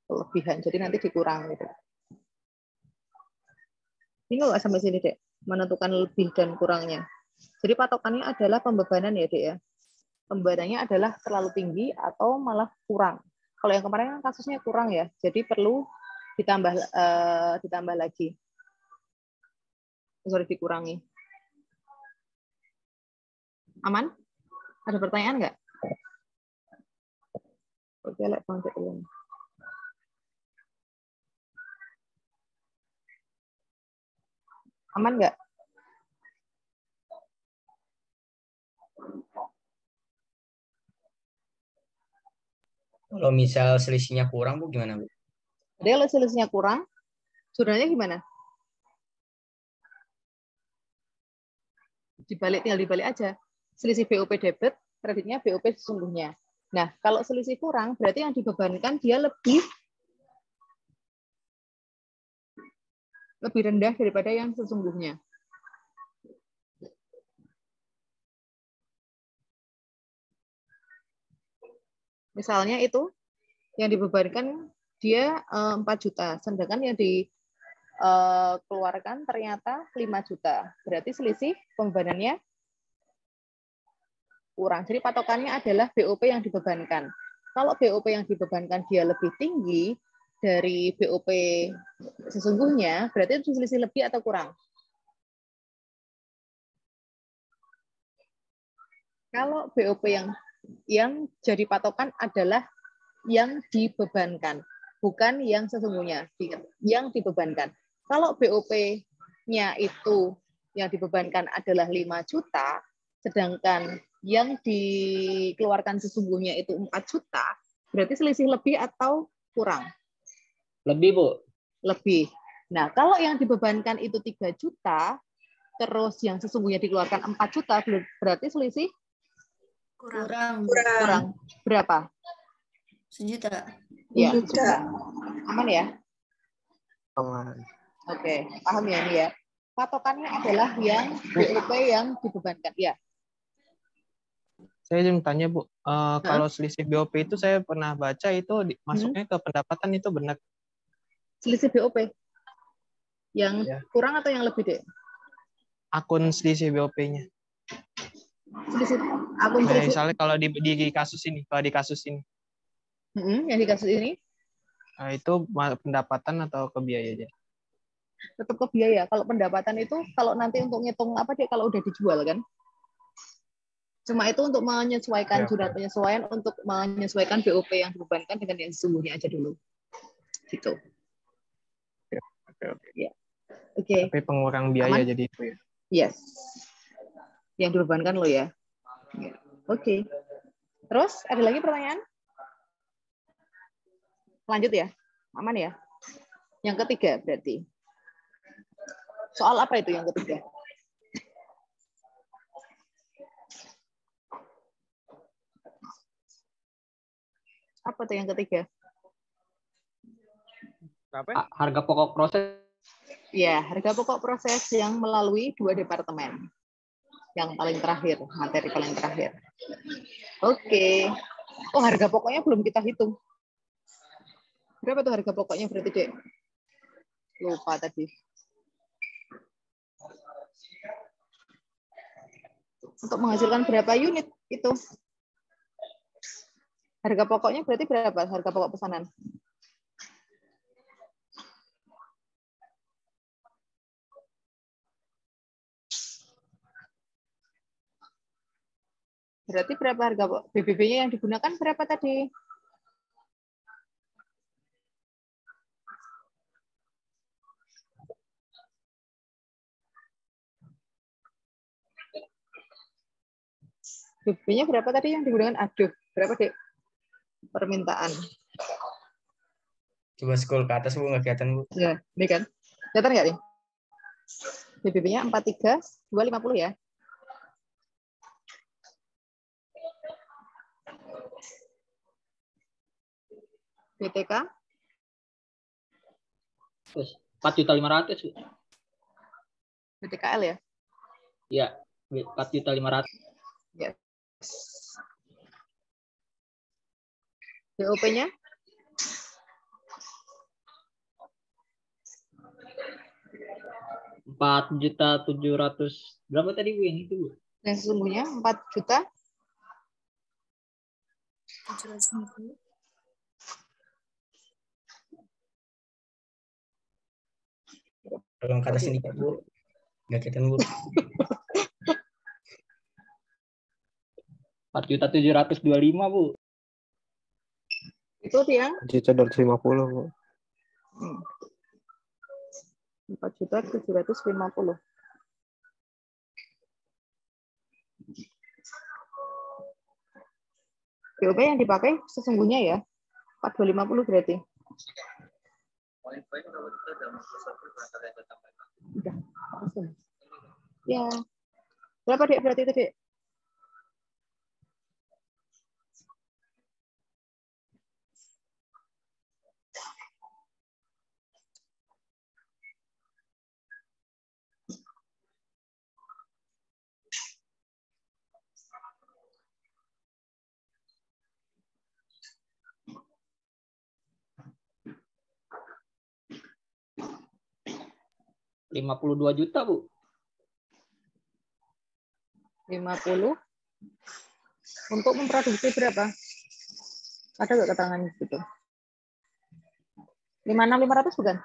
Kelebihan, jadi nanti dikurang gitu. Ini nggak sampai sini, Dek, menentukan lebih dan kurangnya. Jadi patokannya adalah pembebanan ya, Dek ya. Pembebanannya adalah terlalu tinggi atau malah kurang. Kalau yang kemarin kan kasusnya kurang ya, jadi perlu ditambah lagi. Sorry, dikurangi. Aman? Ada pertanyaan nggak? Oke, lihat Bang Cek dulu. Aman nggak? Kalau misal selisihnya kurang, Bu, gimana, Bu? Jadi kalau selisihnya kurang, jurnalnya gimana? Tinggal dibalik aja. Selisih BOP debit, kreditnya BOP sesungguhnya. Nah, kalau selisih kurang, berarti yang dibebankan dia lebih rendah daripada yang sesungguhnya. Misalnya itu yang dibebankan dia 4 juta, sedangkan yang dikeluarkan ternyata 5 juta. Berarti selisih pembebanannya kurang. Jadi patokannya adalah BOP yang dibebankan. Kalau BOP yang dibebankan dia lebih tinggi dari BOP sesungguhnya, berarti itu selisih lebih atau kurang? Kalau BOP yang jadi patokan adalah yang dibebankan, bukan yang sesungguhnya, yang dibebankan. Kalau BOP-nya itu yang dibebankan adalah 5 juta, sedangkan yang dikeluarkan sesungguhnya itu 4 juta, berarti selisih lebih atau kurang? Lebih, Bu. Lebih. Nah, kalau yang dibebankan itu 3 juta, terus yang sesungguhnya dikeluarkan 4 juta, berarti selisih Kurang. Berapa? 1 juta. Ya, 1 juta. Aman ya? Aman. Oke, paham ya ini ya. Patokannya adalah yang BOP yang dibebankan. Ya. Saya ingin tanya, Bu, kalau selisih BOP itu saya pernah baca itu masuknya ke pendapatan itu benar? Selisih BOP? Yang kurang atau yang lebih, Dek? Akun selisih BOP-nya. Selisih akun Nah, selisih. misalnya kalau di kasus ini, Yang di kasus ini itu pendapatan atau ke biaya aja? tetap ke biaya. Kalau pendapatan itu kalau nanti untuk ngitung apa dia kalau udah dijual kan. Cuma itu untuk menyesuaikan jurat penyesuaian untuk menyesuaikan BOP yang dibebankan dengan yang sesungguhnya aja dulu. Gitu. Oke. Ya. Oke. Tapi pengurang biaya Aman? jadi itu ya. Yes. Yang dibebankan lo ya. Oke. Terus ada lagi pertanyaan? Lanjut ya. Aman ya? Yang ketiga berarti. Soal apa itu yang ketiga? Apa tuh yang ketiga? Harga pokok proses. Ya, harga pokok proses yang melalui 2 departemen. Yang paling terakhir, materi paling terakhir. Oke. Oh, harga pokoknya belum kita hitung. Berapa tuh harga pokoknya berarti, Dek? Lupa tadi. Untuk menghasilkan berapa unit itu? Harga pokoknya berarti berapa? Harga pokok pesanan. Berarti berapa harga BBB-nya yang digunakan berapa tadi? BBB-nya berapa tadi yang digunakan? Aduh, berapa, Dek? Permintaan. Coba scroll ke atas, Bu, nggak kelihatan, Bu. Ya, ini kan. Kelihatan nggak nih? BBB-nya 43.250 ya. BTK 4.500.000. BTKL ya? Iya, 4.500.000. Yes. BOP-nya? Rp4.700.000. Berapa tadi, Bu, yang itu, Bu? Yang sesungguhnya 4 juta 750. Tolong ke atas sedikit, Bu. Nggak kelihatan, Bu. 4.725.000, Bu. itu yang 4.250, Bu. 4.750. BOP yang dipakai sesungguhnya ya 4.250 berarti. Udah, langsung. Ya. Berapa, Dek, berarti itu, Dek? Rp52 juta, Bu. 50 untuk memproduksi berapa? Ada nggak keterangan di situ? 56.500 bukan?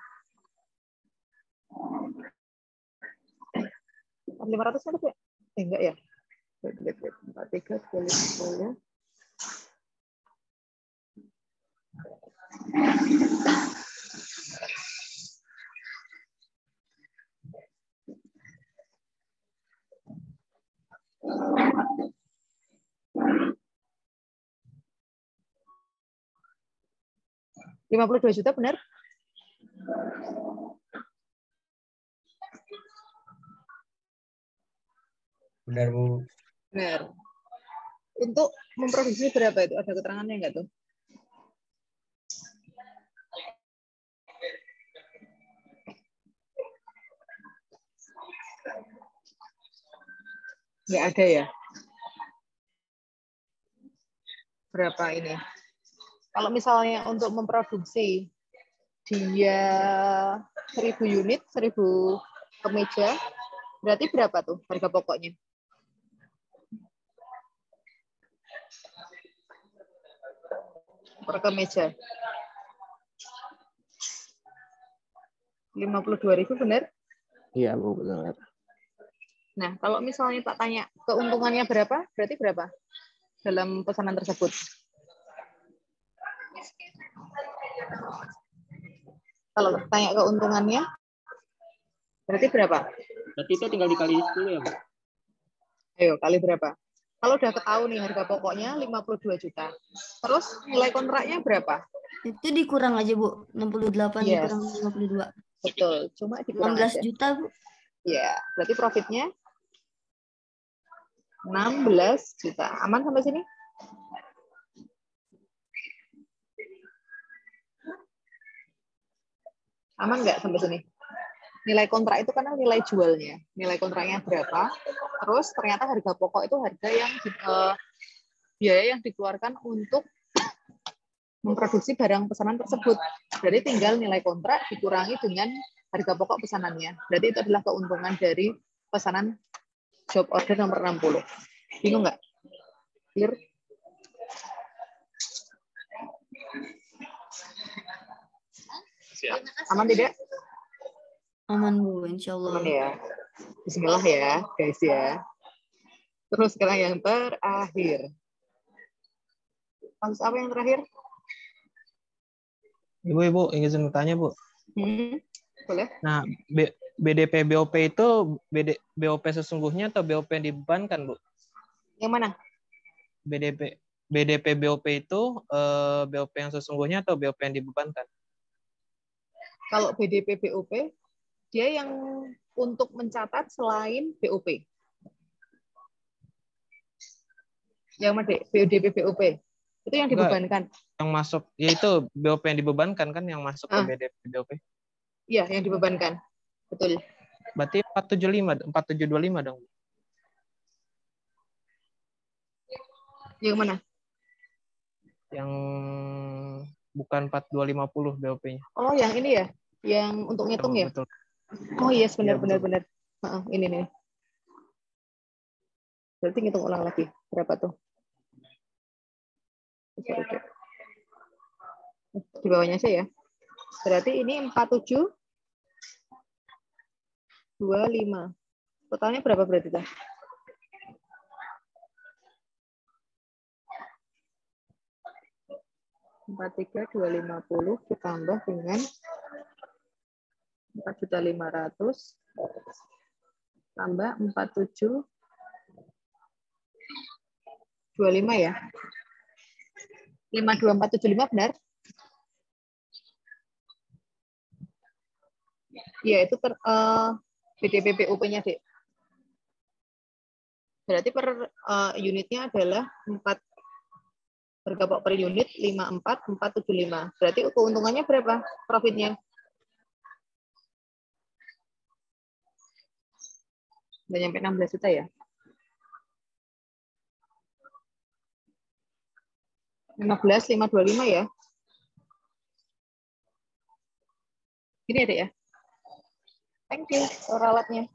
500 ada ya? Enggak ya? 43 kali 10. $52 juta benar? Benar, Bu. Benar. Untuk memproduksi berapa itu? Ada keterangannya enggak tuh? Enggak ada ya? Berapa ini? Kalau misalnya untuk memproduksi dia 1.000 unit, 1.000 kemeja, berarti berapa tuh harga pokoknya? per kemeja. 52.000 benar? Iya, Bu, benar. Nah, kalau misalnya tak tanya keuntungannya berapa, berarti berapa dalam pesanan tersebut? Kalau tanya keuntungannya, berarti berapa? Berarti itu tinggal dikali 10 ya, Bu? Ayo, kali berapa? Kalau udah ketahui nih harga pokoknya 52 juta. Terus nilai kontraknya berapa? Itu dikurang aja, Bu. 68 Yes. dikurang 52. Betul, cuma dikurang 16 aja. juta, Bu. Ya, berarti profitnya 16 juta. Aman sampai sini? Aman nggak sampai sini? Nilai kontrak itu karena nilai jualnya. Nilai kontraknya berapa? Terus ternyata harga pokok itu harga yang biaya yang dikeluarkan untuk memproduksi barang pesanan tersebut. Jadi tinggal nilai kontrak dikurangi dengan harga pokok pesanannya. Berarti itu adalah keuntungan dari pesanan job order nomor 60. Bingung nggak? Clear? Aman tidak? Aman, Bu, insya Allah. Aman ya. Bismillah ya, guys ya. Terus sekarang yang terakhir. Kasus apa yang terakhir? Ibu, ingin bertanya, Bu. Boleh. Nah, BDP BOP itu BOP sesungguhnya atau BOP yang dibebankan, Bu? Yang mana? BDP BOP itu BOP yang sesungguhnya atau BOP yang dibebankan? Kalau BDP BOP, dia yang untuk mencatat selain BOP. Yang mana, BDP BOP? Itu yang dibebankan. Yang masuk, yaitu BOP yang dibebankan kan yang masuk ke BDP BOP? Iya, yang dibebankan. Betul. Berarti 4725 dong. Yang mana? Yang bukan 4250 BOP-nya. Oh, yang ini ya? Yang untuk ngitung ya? Betul. Oh yes, benar. Ya, Ini nih. Berarti ngitung ulang lagi. Berapa tuh? Di bawahnya sih ya. Berarti ini 4725. Totalnya berapa berarti tuh? $43.250 ditambah dengan 4.500.000 tambah 4725 ya. 52475 benar? Ya, itu BDP PUP-nya, Dek. Berarti per unitnya adalah 4 harga pokok per unit 54475. Berarti keuntungannya berapa? Profitnya? Udah nyampe 16 juta ya? 15.525 ya? Ini ada ya? Thank you, ralatnya.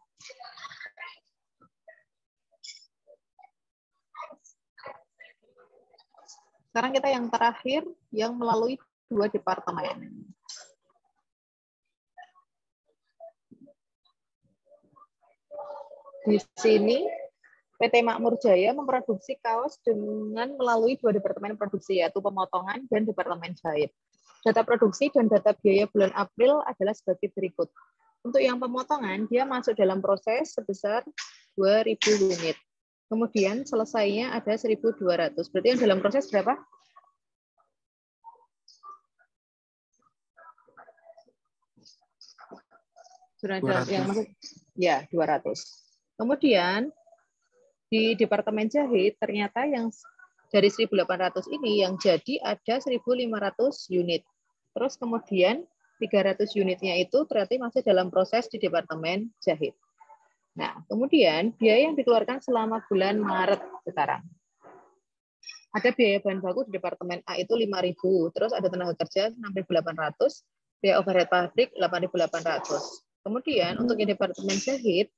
Sekarang kita yang terakhir, yang melalui 2 departemen. Di sini, PT Makmur Jaya memproduksi kaos dengan melalui 2 departemen produksi, yaitu pemotongan dan departemen jahit. Data produksi dan data biaya bulan April adalah sebagai berikut. Untuk yang pemotongan, dia masuk dalam proses sebesar 2.000 unit. Kemudian selesainya ada 1.200. Berarti yang dalam proses berapa? Sudah ada yang masuk? Ya, 200. Kemudian di departemen jahit ternyata yang dari 1.800 ini yang jadi ada 1.500 unit. Terus kemudian 300 unitnya itu berarti masih dalam proses di departemen jahit. Nah, kemudian biaya yang dikeluarkan selama bulan Maret sekarang. Ada biaya bahan baku di departemen A itu 5.000, terus ada tenaga kerja 6.800, biaya overhead pabrik 8.800. Kemudian untuk di departemen jahit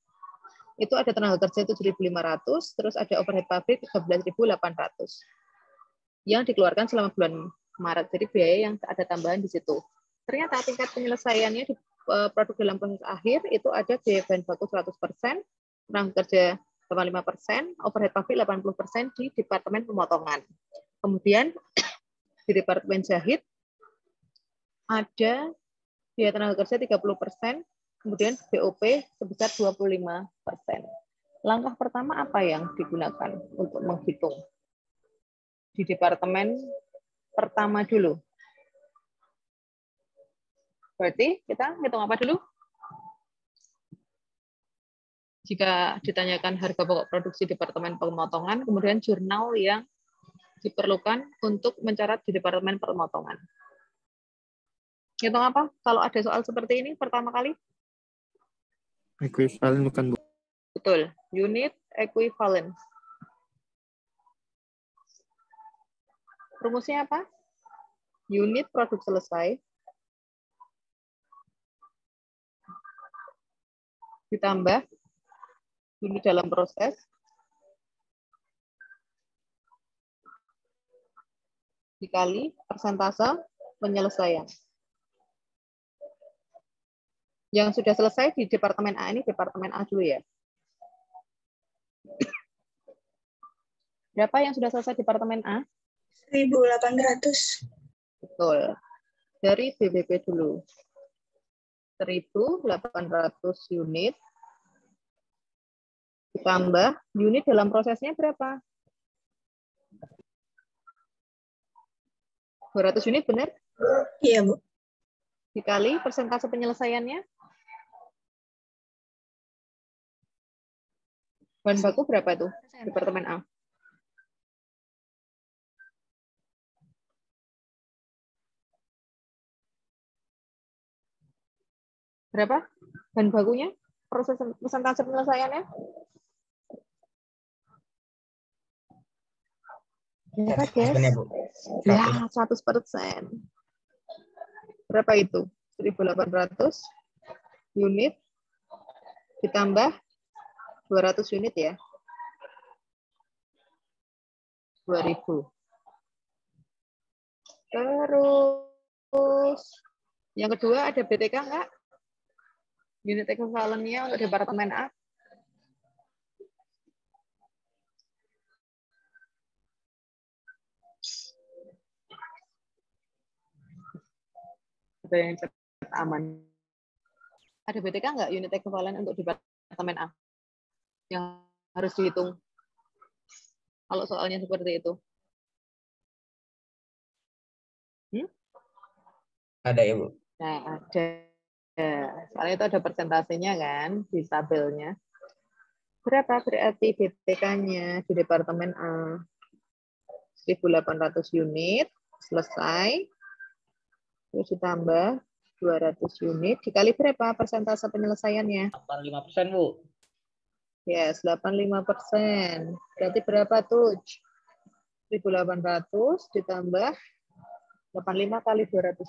itu ada tenaga kerja 7.500, terus ada overhead pabrik 13.800 yang dikeluarkan selama bulan Maret. Jadi biaya yang ada tambahan di situ. Ternyata tingkat penyelesaiannya di produk dalam proses akhir itu ada biaya bahan baku 100%, tenaga kerja 85%, overhead pabrik 80% di departemen pemotongan. Kemudian di departemen jahit ada biaya tenaga kerja 30%, kemudian BOP sebesar 25%. Langkah pertama apa yang digunakan untuk menghitung? Di departemen pertama dulu. Berarti kita hitung apa dulu? Jika ditanyakan harga pokok produksi departemen pemotongan, kemudian jurnal yang diperlukan untuk mencatat di departemen pemotongan. Hitung apa? Kalau ada soal seperti ini pertama kali? Ekuivalen bukan, Bu? Betul, unit equivalence. Rumusnya apa? Unit produk selesai ditambah unit dalam proses dikali persentase penyelesaian. Yang sudah selesai di departemen A ini departemen A dulu ya. Berapa yang sudah selesai di departemen A? 1.800. Betul. Dari BBP dulu. 1.800 unit. Ditambah unit dalam prosesnya berapa? 200 unit benar? Iya, Bu. Dikali persentase penyelesaiannya? Bahan baku berapa itu? Departemen A. Berapa? Bahan bakunya? Persentase penyelesaiannya? Berapa, guys? Ya, Bu. Ya, 100%. Berapa itu? 1.800 unit ditambah 200 unit ya. 2.000. Terus yang kedua ada BTK enggak? Unit equivalent-nya untuk departemen A. Ada yang cepat aman. Ada BTK enggak unit equivalent untuk departemen A? Yang harus dihitung. Kalau soalnya seperti itu. Ada ya, Bu. Nah, ada. Soalnya itu ada persentasenya kan di tabelnya. Berapa berarti BTK-nya di departemen A? 1.800 unit selesai. Terus ditambah 200 unit dikali berapa persentase penyelesaiannya? 85%, Bu. Yes, 85%. Berarti berapa tuh? 1.800 ditambah 85 kali 200.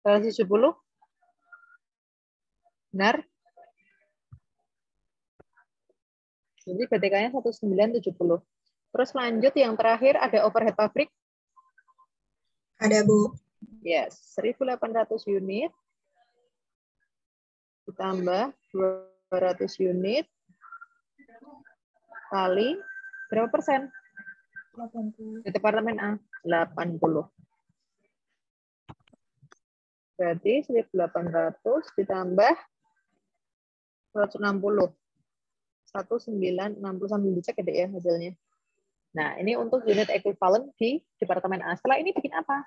Berarti 70? Benar? Jadi BTK-nya 1970. Terus lanjut yang terakhir ada overhead pabrik. Ada, Bu. Yes, 1.800 unit ditambah 200 unit kali berapa persen? 80. Di departemen A 80. Berarti 1.800 ditambah 160. 1960 sambil dicek ya, Dek, ya hasilnya. Nah, ini untuk unit equivalent di departemen A. Setelah ini bikin apa?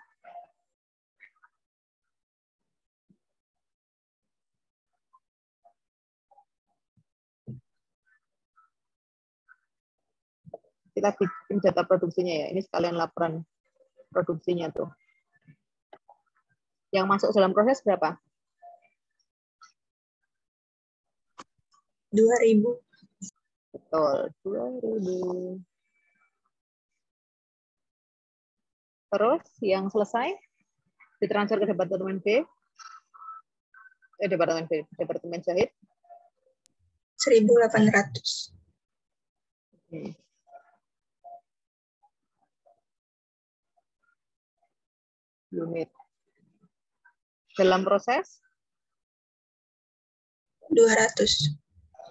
Kita bikin data produksinya ya. Ini sekalian laporan produksinya tuh. Yang masuk dalam proses berapa? 2.000. Betul, 2.000. Terus yang selesai ditransfer ke departemen B, departemen jahit. 1.800. Unit. Dalam proses 200.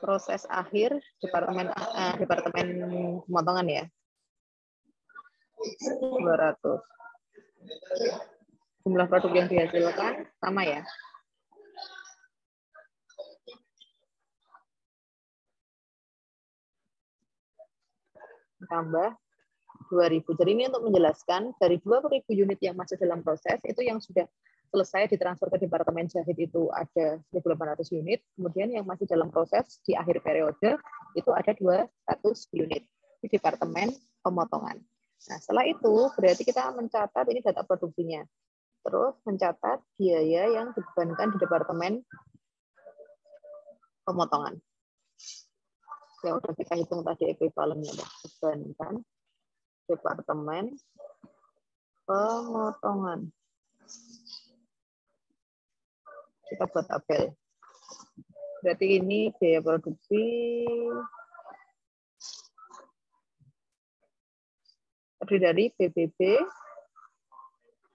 proses akhir departemen pemotongan ya. 200. Jumlah produk yang dihasilkan sama ya. Tambah 2.000. Jadi ini untuk menjelaskan dari 20.000 unit yang masih dalam proses itu yang sudah selesai ditransfer ke departemen jahit itu ada 1.800 unit, kemudian yang masih dalam proses di akhir periode itu ada 200 unit di departemen pemotongan. Nah, setelah itu berarti kita mencatat ini data produksinya. Terus mencatat biaya yang dibebankan di departemen pemotongan. Yang sudah kita hitung tadi ekuivalennya, bebankan departemen pemotongan. Kita buat tabel. Berarti ini biaya produksi terdiri dari BBB,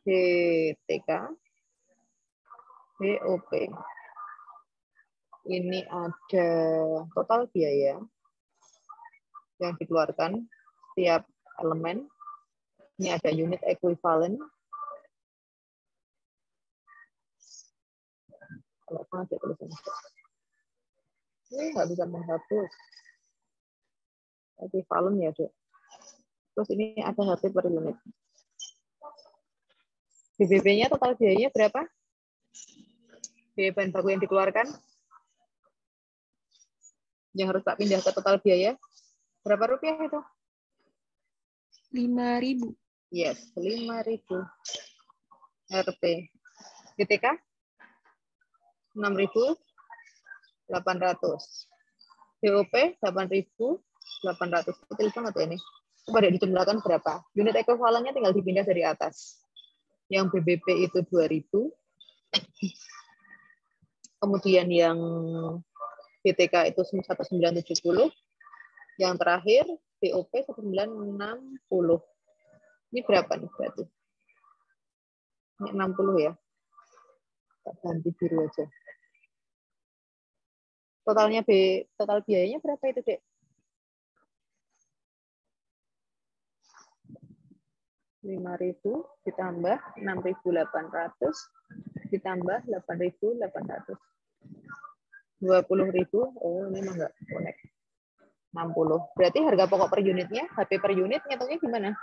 BTK, BOP. Ini ada total biaya yang dikeluarkan setiap elemen. Ini ada unit ekuivalen. Kalau ada tulisannya. Ini nggak bisa menghapus. Ekuivalen ya, Dek. Terus ini ada HP per unit. BBB-nya total biayanya berapa? Biaya bahan baku yang dikeluarkan? Yang harus tak pindah ke total biaya? Berapa rupiah itu? 5.000. Yes, 5.000. RP. GTK? 6.800. BOP 8.800. Kecil banget ya ini. Coba deh dijumlahkan berapa? Unit ekuivalennya tinggal dipindah dari atas. Yang BBP itu 2.000. Kemudian yang BTK itu 1.970. Yang terakhir BOP 1.960. Ini berapa nih berarti? Ini 60 ya. Tak ganti biru aja. Total biayanya berapa itu, Dek? 5.000 ditambah 6.800 ditambah 8.800. 20.000. Oh, ini mah enggak connect. 60. Berarti harga pokok per unitnya, HP per unit ngitungnya gimana?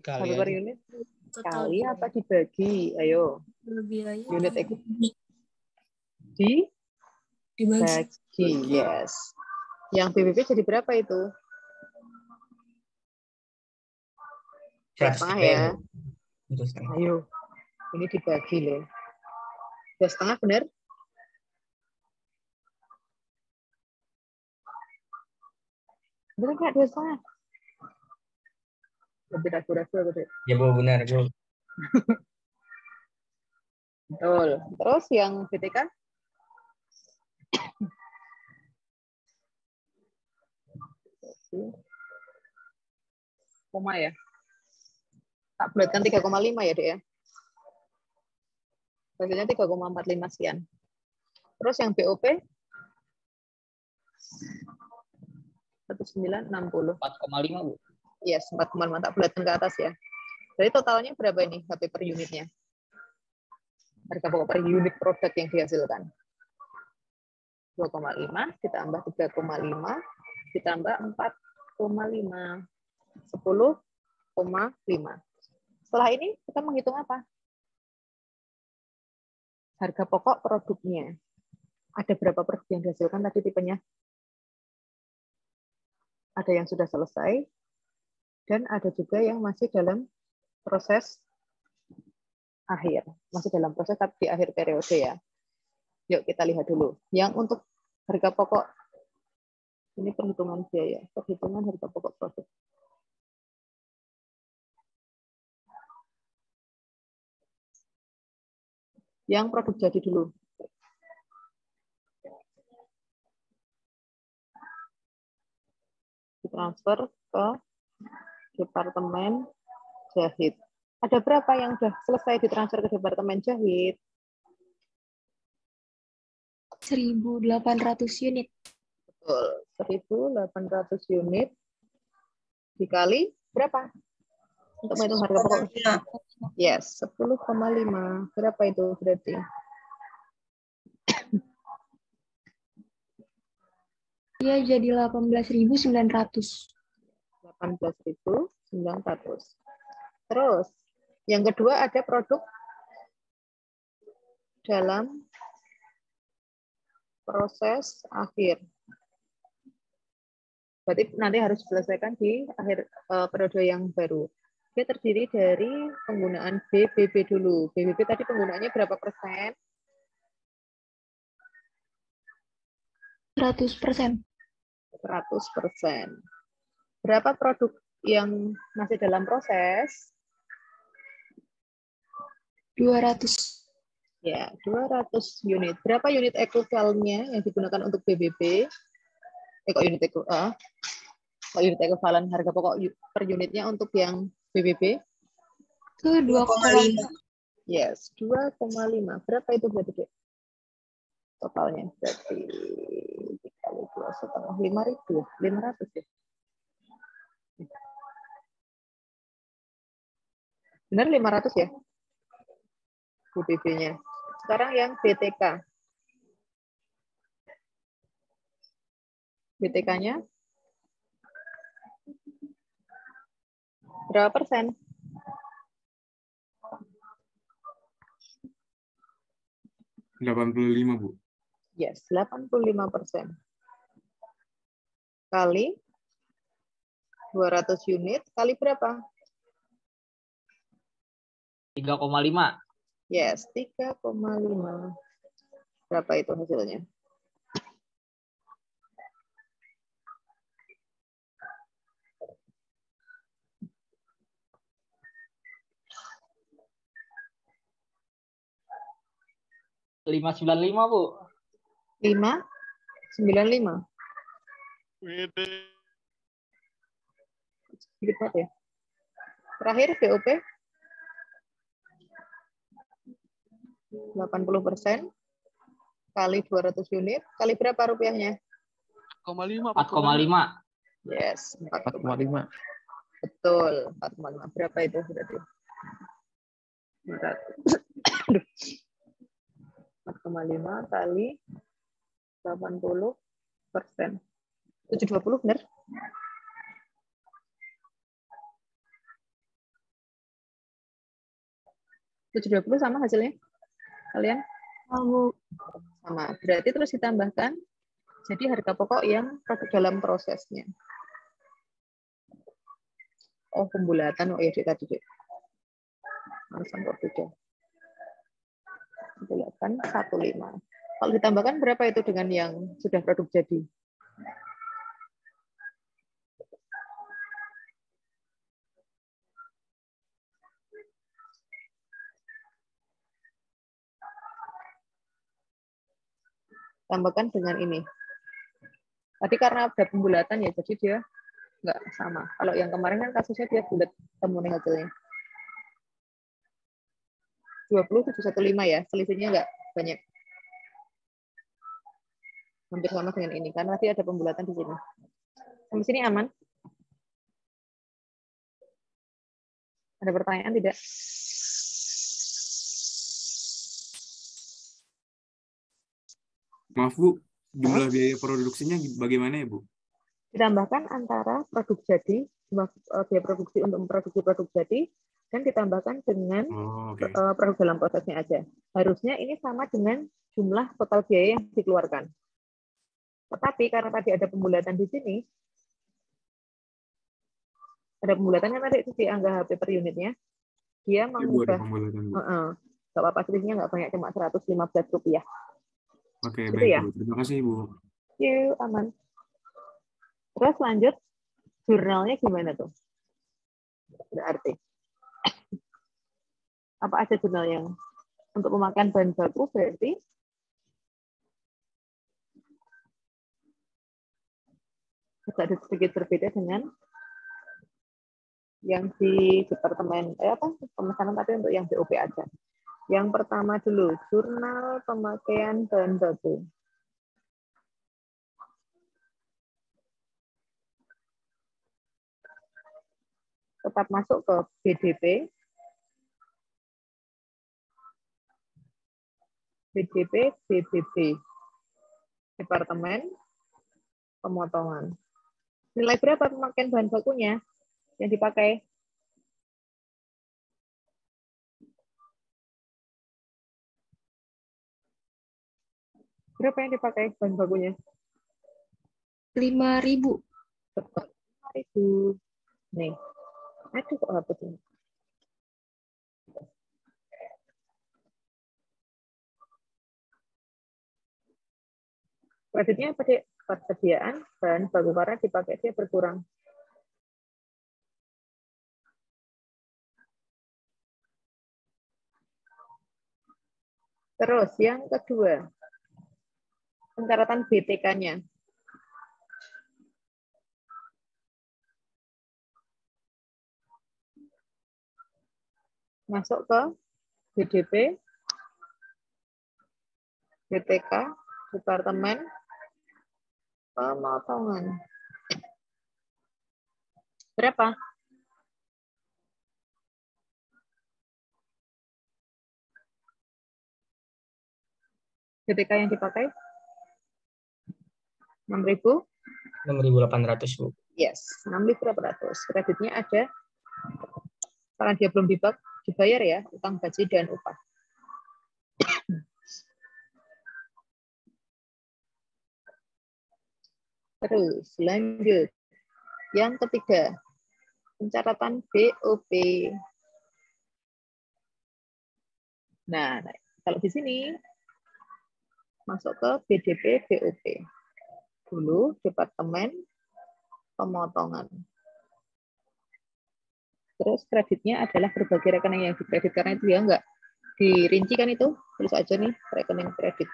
HP per unit kali apa dibagi? Ayo. Biaya Unit dibagi. Yes. Yang BBP jadi berapa itu? 2,5 ya. Ayo. Ini dibagi loh. 2,5 benar? Benar nggak 2,5? Lebih ragu-ragu aku deh. Ya, Bu, benar, Bu. Betul. Terus yang BTK? Koma ya? Tak bulatkan 3,5 ya, Dek ya? Hasilnya 3,45 sekian. Terus yang BOP? 1.960. 4,5, Bu. Yes, 4,5. Tak bulatkan ke atas ya. Jadi totalnya berapa ini HP per unitnya? Harga pokok per unit produk yang dihasilkan. 2,5 ditambah 3,5 ditambah 4,5. 10,5. Setelah ini kita menghitung apa? Harga pokok produknya. Ada berapa produk yang dihasilkan tadi tipenya? Ada yang sudah selesai, dan ada juga yang masih dalam proses akhir. Masih dalam proses tapi di akhir periode ya. Yuk kita lihat dulu. Yang untuk harga pokok, ini perhitungan biaya, perhitungan harga pokok produk. Yang produk jadi dulu. Ditransfer ke departemen jahit. Ada berapa yang sudah selesai ditransfer ke departemen jahit? 1.800 unit. Betul, 1.800 unit dikali berapa? Untuk menghitung harga pokok. Yes, 10,5. Berapa itu berarti? Dia jadi 18.900. 18.900. Terus, yang kedua ada produk dalam proses akhir. Berarti nanti harus diselesaikan di akhir periode yang baru. Dia terdiri dari penggunaan BBB dulu. BBB tadi penggunaannya berapa persen? 100%. 100%. Berapa produk yang masih dalam proses? 200. Ya, 200 unit. Berapa unit ekuivalennya yang digunakan untuk BBB? Kok unit ekuivalen harga pokok per unitnya untuk yang BBB? Itu 2,5. Yes, 2,5. Berapa itu berarti, Dek? Totalnya berarti dikali 2,5, 5.000, 500 ya. Benar 500 ya? BBB-nya. Sekarang yang BTK. BTK-nya berapa persen? 85, Bu. Yes, 85%. Kali 200 unit, kali berapa? 3,5. Yes, 3,5. Berapa itu hasilnya? $595, Bu. 595. Sedikit banget ya. Terakhir BOP 80% kali 200 unit kali berapa rupiahnya? 4,5. Yes, 4,5. Betul, 4,5. Berapa itu berarti? 4,5 kali 80%. 720 benar? $720 sama hasilnya? Kalian? Sama. Berarti terus ditambahkan jadi harga pokok yang dalam prosesnya. Oh, pembulatan. Oh, ya, tadi. Langsung kok beda. Pembulatan 15. Kalau ditambahkan berapa itu dengan yang sudah produk jadi? Tambahkan dengan ini. Tadi karena ada pembulatan ya, jadi dia nggak sama. Kalau yang kemarin kan kasusnya dia bulat temunya hasilnya. 20,715 ya, selisihnya nggak banyak. Hampir sama dengan ini, karena tadi ada pembulatan di sini. Sampai sini aman? Ada pertanyaan tidak? Maaf, Bu. Jumlah biaya produksinya bagaimana ya, Bu? Ditambahkan antara produk jadi, biaya produksi untuk memproduksi produk jadi, dan ditambahkan dengan produk dalam prosesnya aja. Harusnya ini sama dengan jumlah total biaya yang dikeluarkan. Tetapi karena tadi ada pembulatan di sini, ada pembulatan kan tadi di angka HP per unitnya, dia mengubah, nggak apa-apa, selisihnya nggak banyak, cuma Rp115. Oke, gitu baik, ya? Bu. Terima kasih, Bu. Yuk, aman. Terus lanjut, jurnalnya gimana tuh? Berarti. Apa aja jurnal yang Untuk pemakaian bahan baku berarti agak sedikit berbeda dengan yang di departemen pemesanan, tapi untuk yang BOP aja. Yang pertama dulu, jurnal pemakaian bahan baku. Tetap masuk ke BDP. BDP, BBB. Departemen Pemotongan. Nilai berapa pemakaian bahan bakunya yang dipakai? Berapa yang dipakai bahan bakunya? 5.000. 5.000. Nih. Aduh, kok hapus ini. Kreditnya apa, Dek? Persediaan bahan baku karena dipakai dia berkurang. Terus yang kedua, pencatatan BTK-nya. Masuk ke BDP, BTK, Departemen Pemotongan. Berapa? BTK yang dipakai? 6.000? 6.800, Bu. Yes, 6.800. Kreditnya ada, karena dia belum dibayar ya, utang gaji dan upah. Terus lanjut. Yang ketiga, pencatatan BOP. Nah, kalau di sini masuk ke BDP BOP. Dulu Departemen Pemotongan. Terus kreditnya adalah berbagai rekening yang dikredit, karena itu ya enggak dirincikan itu, tulis aja nih rekening kredit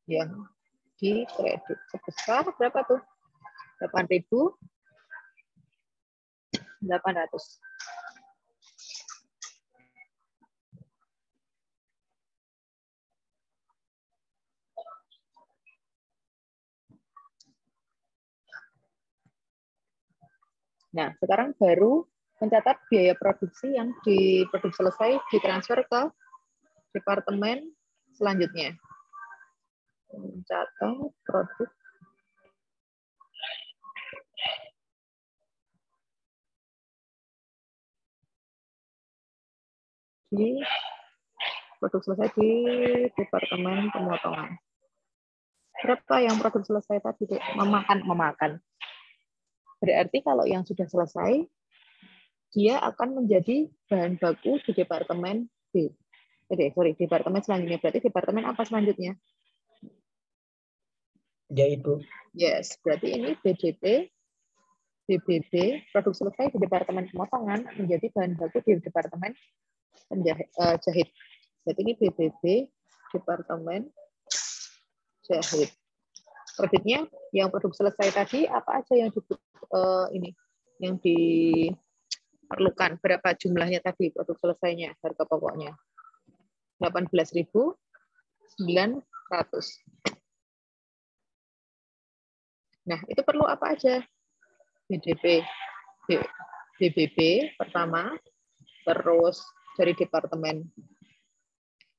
yang di kredit sebesar berapa tuh? 8.800. Nah, sekarang baru mencatat biaya produksi yang diproduksi selesai ditransfer ke departemen selanjutnya. Mencatat produk di produk selesai di Departemen Pemotongan. Berapa yang produk selesai tadi? Memakan. Berarti kalau yang sudah selesai, dia akan menjadi bahan baku di Departemen B. Departemen selanjutnya. Berarti Departemen apa selanjutnya? Yaitu. Yes, berarti ini BDP, BBB, produk selesai di Departemen Pemotongan menjadi bahan baku di Departemen Jahit. Jadi ini BBB, Departemen Jahit. Kreditnya yang produk selesai tadi apa aja yang yang diperlukan? Berapa jumlahnya tadi produk selesainya, harga pokoknya? 18.900. Nah, itu perlu apa aja? BDP, BBB pertama, terus dari Departemen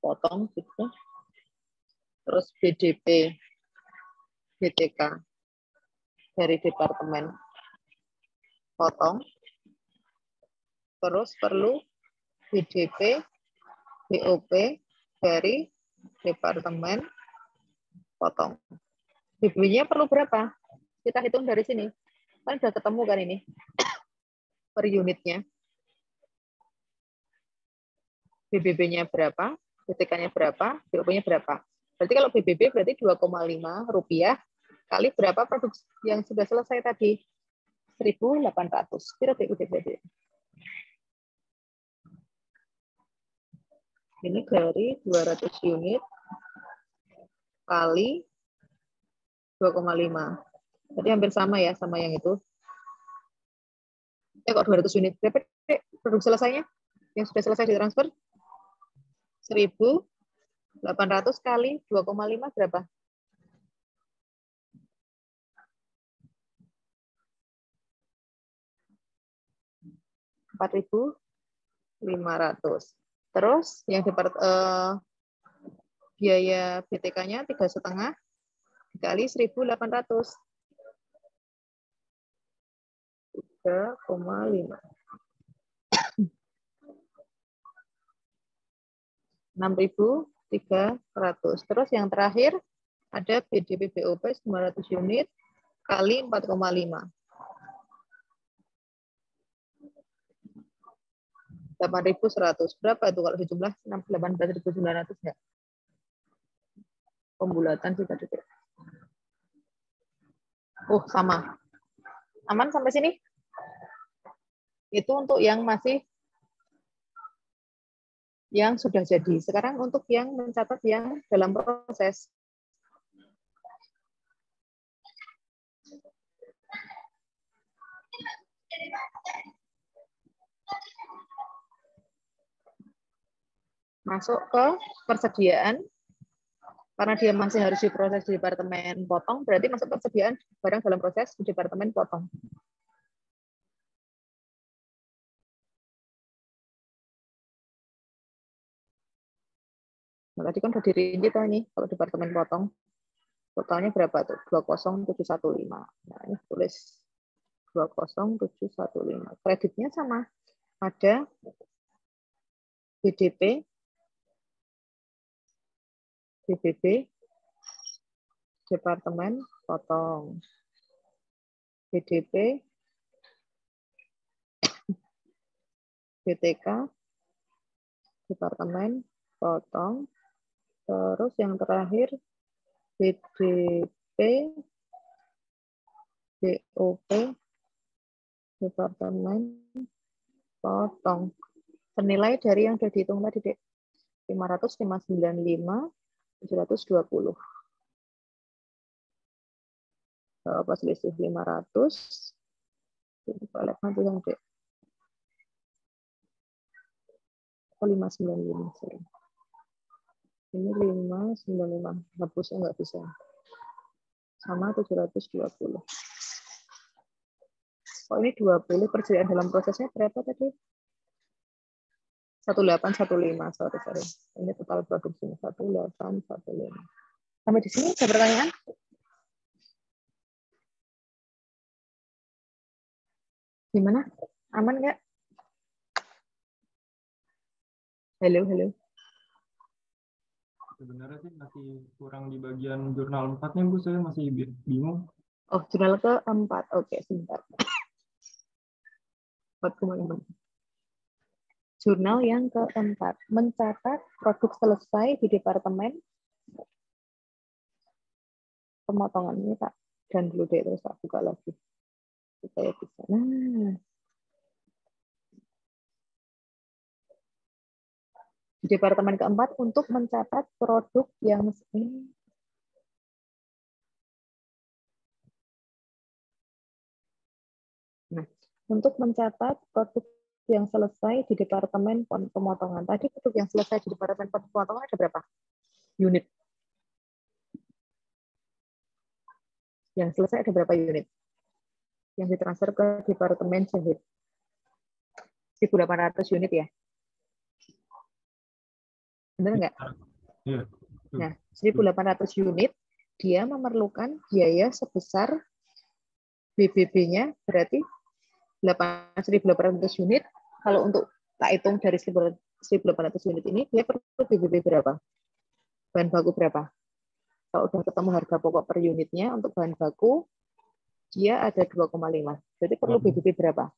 Potong gitu. Terus BDP, BTK dari Departemen Potong. Terus perlu BDP, BOP dari Departemen Potong. BB-nya perlu berapa? Kita hitung dari sini. Kan sudah ketemu kan ini per unitnya. BBB-nya berapa? BTK-nya berapa? BOP-nya berapa? Berarti kalau BBB berarti 2,5 rupiah kali berapa produk yang sudah selesai tadi? 1.800. Kira-kira berarti. Ini dari 200 unit kali 2,5. Jadi hampir sama ya sama yang itu. Kok 200 unit? Berapa produk selesainya? Yang sudah selesai ditransfer? 1.800 kali 2,5 berapa? 4.500. Terus yang biaya BTK-nya 3,5 dikali 1.800. 3,5. 6.300. Terus yang terakhir ada BDP BOP 900 unit kali 4,5. 8.100. Berapa itu kalau dijumlah 18.900 ya? Pembulatan sih tadi. Oh, sama. Aman sampai sini? Itu untuk yang masih yang sudah jadi. Sekarang untuk yang mencatat yang dalam proses. Masuk ke persediaan. Karena dia masih harus diproses di departemen potong, berarti masuk persediaan barang dalam proses di departemen potong. Nah, tadi kan udah dirinci tuh ini, kalau departemen potong. Totalnya berapa tuh? 20715. Nah, ini tulis 20715. Kreditnya sama. Ada BDP, BBB, departemen potong. BDP, BTK, departemen potong. Terus yang terakhir BDP, BOP, departemen potong. Senilai dari yang sudah dihitung tadi, Dek. 500, 595, 720. Apa selisih 500? Kita lihat nanti yang Dek. 595, sorry. Ini 595, hapusnya nggak bisa. Sama 720. Oh, ini 20, persediaan dalam prosesnya berapa tadi? 1815, sorry. Ini total produksinya 1815. Sampai di sini ada pertanyaan? Gimana? Aman nggak? Halo. Sebenarnya sih masih kurang di bagian jurnal 4-nya, Bu. Saya masih bingung. Oh, jurnal ke-4. Oke, sebentar. 4,5. Jurnal yang ke-4. Mencatat produk selesai di departemen pemotongan. Ini tak dan dulu deh, terus tak buka lagi. Supaya bisa. Nah. Di departemen ke-4 untuk mencatat produk yang ini. Nah, untuk mencatat produk yang selesai di departemen pemotongan. Tadi produk yang selesai di departemen pemotongan ada berapa unit? Yang selesai ada berapa unit? Yang ditransfer ke departemen jahit. 1.800 unit ya? Benar nggak? Iya. Nah, 1.800 unit, dia memerlukan biaya sebesar BBB-nya berarti 1.800 unit. Kalau untuk tak hitung dari 1.800 unit ini, dia perlu BBB berapa? Bahan baku berapa? Kalau udah ketemu harga pokok per unitnya, untuk bahan baku, dia ada 2,5. Berarti perlu BBB berapa?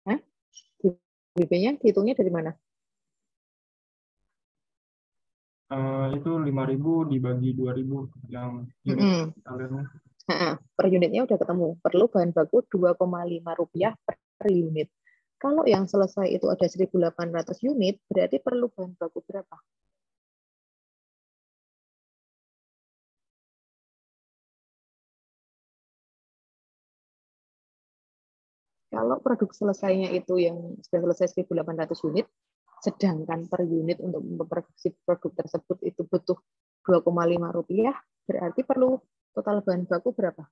Hah? BBB-nya dihitungnya dari mana? Itu 5.000 dibagi 2.000 yang unit kalian. Per unitnya udah ketemu. Perlu bahan baku Rp2,5 per unit. Kalau yang selesai itu ada 1.800 unit, berarti perlu bahan baku berapa? Kalau produk selesainya itu yang sudah selesai 1.800 unit, sedangkan per unit untuk memproduksi produk tersebut itu butuh 2,5 rupiah, berarti perlu total bahan baku berapa?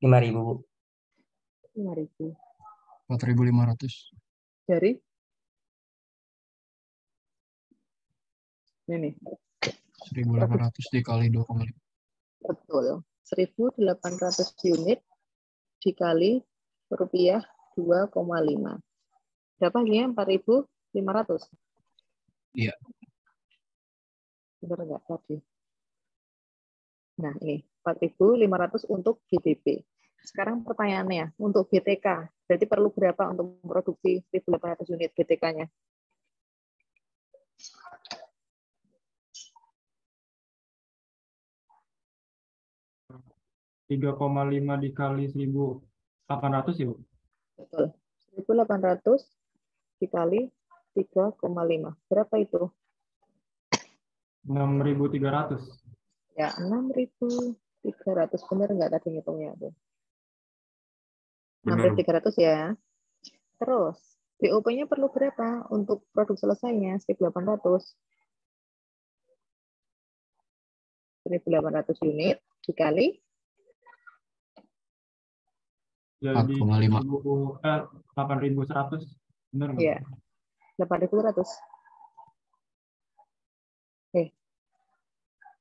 5.000, Bu. 5.000. 4.500. Dari? Ini. 1.800 dikali 2,5. Betul. 1.800 unit dikali rupiah 2,5. Berapa ini? 4.500. Iya. Benar nggak tadi? Nah, ini 4.500 untuk GBP. Sekarang pertanyaannya, untuk GTK, berarti perlu berapa untuk memproduksi 1.800 unit GTK-nya? $3,5 dikali 1.800 ya, Bu? Betul. 1.800 dikali 3,5. Berapa itu? 6.300. Ya, 6.300. Benar nggak tadi ngitungnya? Tuh? Benar. 6.300 ya. Terus, BOP-nya perlu berapa untuk produk selesainya? 1.800. 1.800 unit dikali Jadi 4,5. 8.100. Benar nggak? ya 8.100.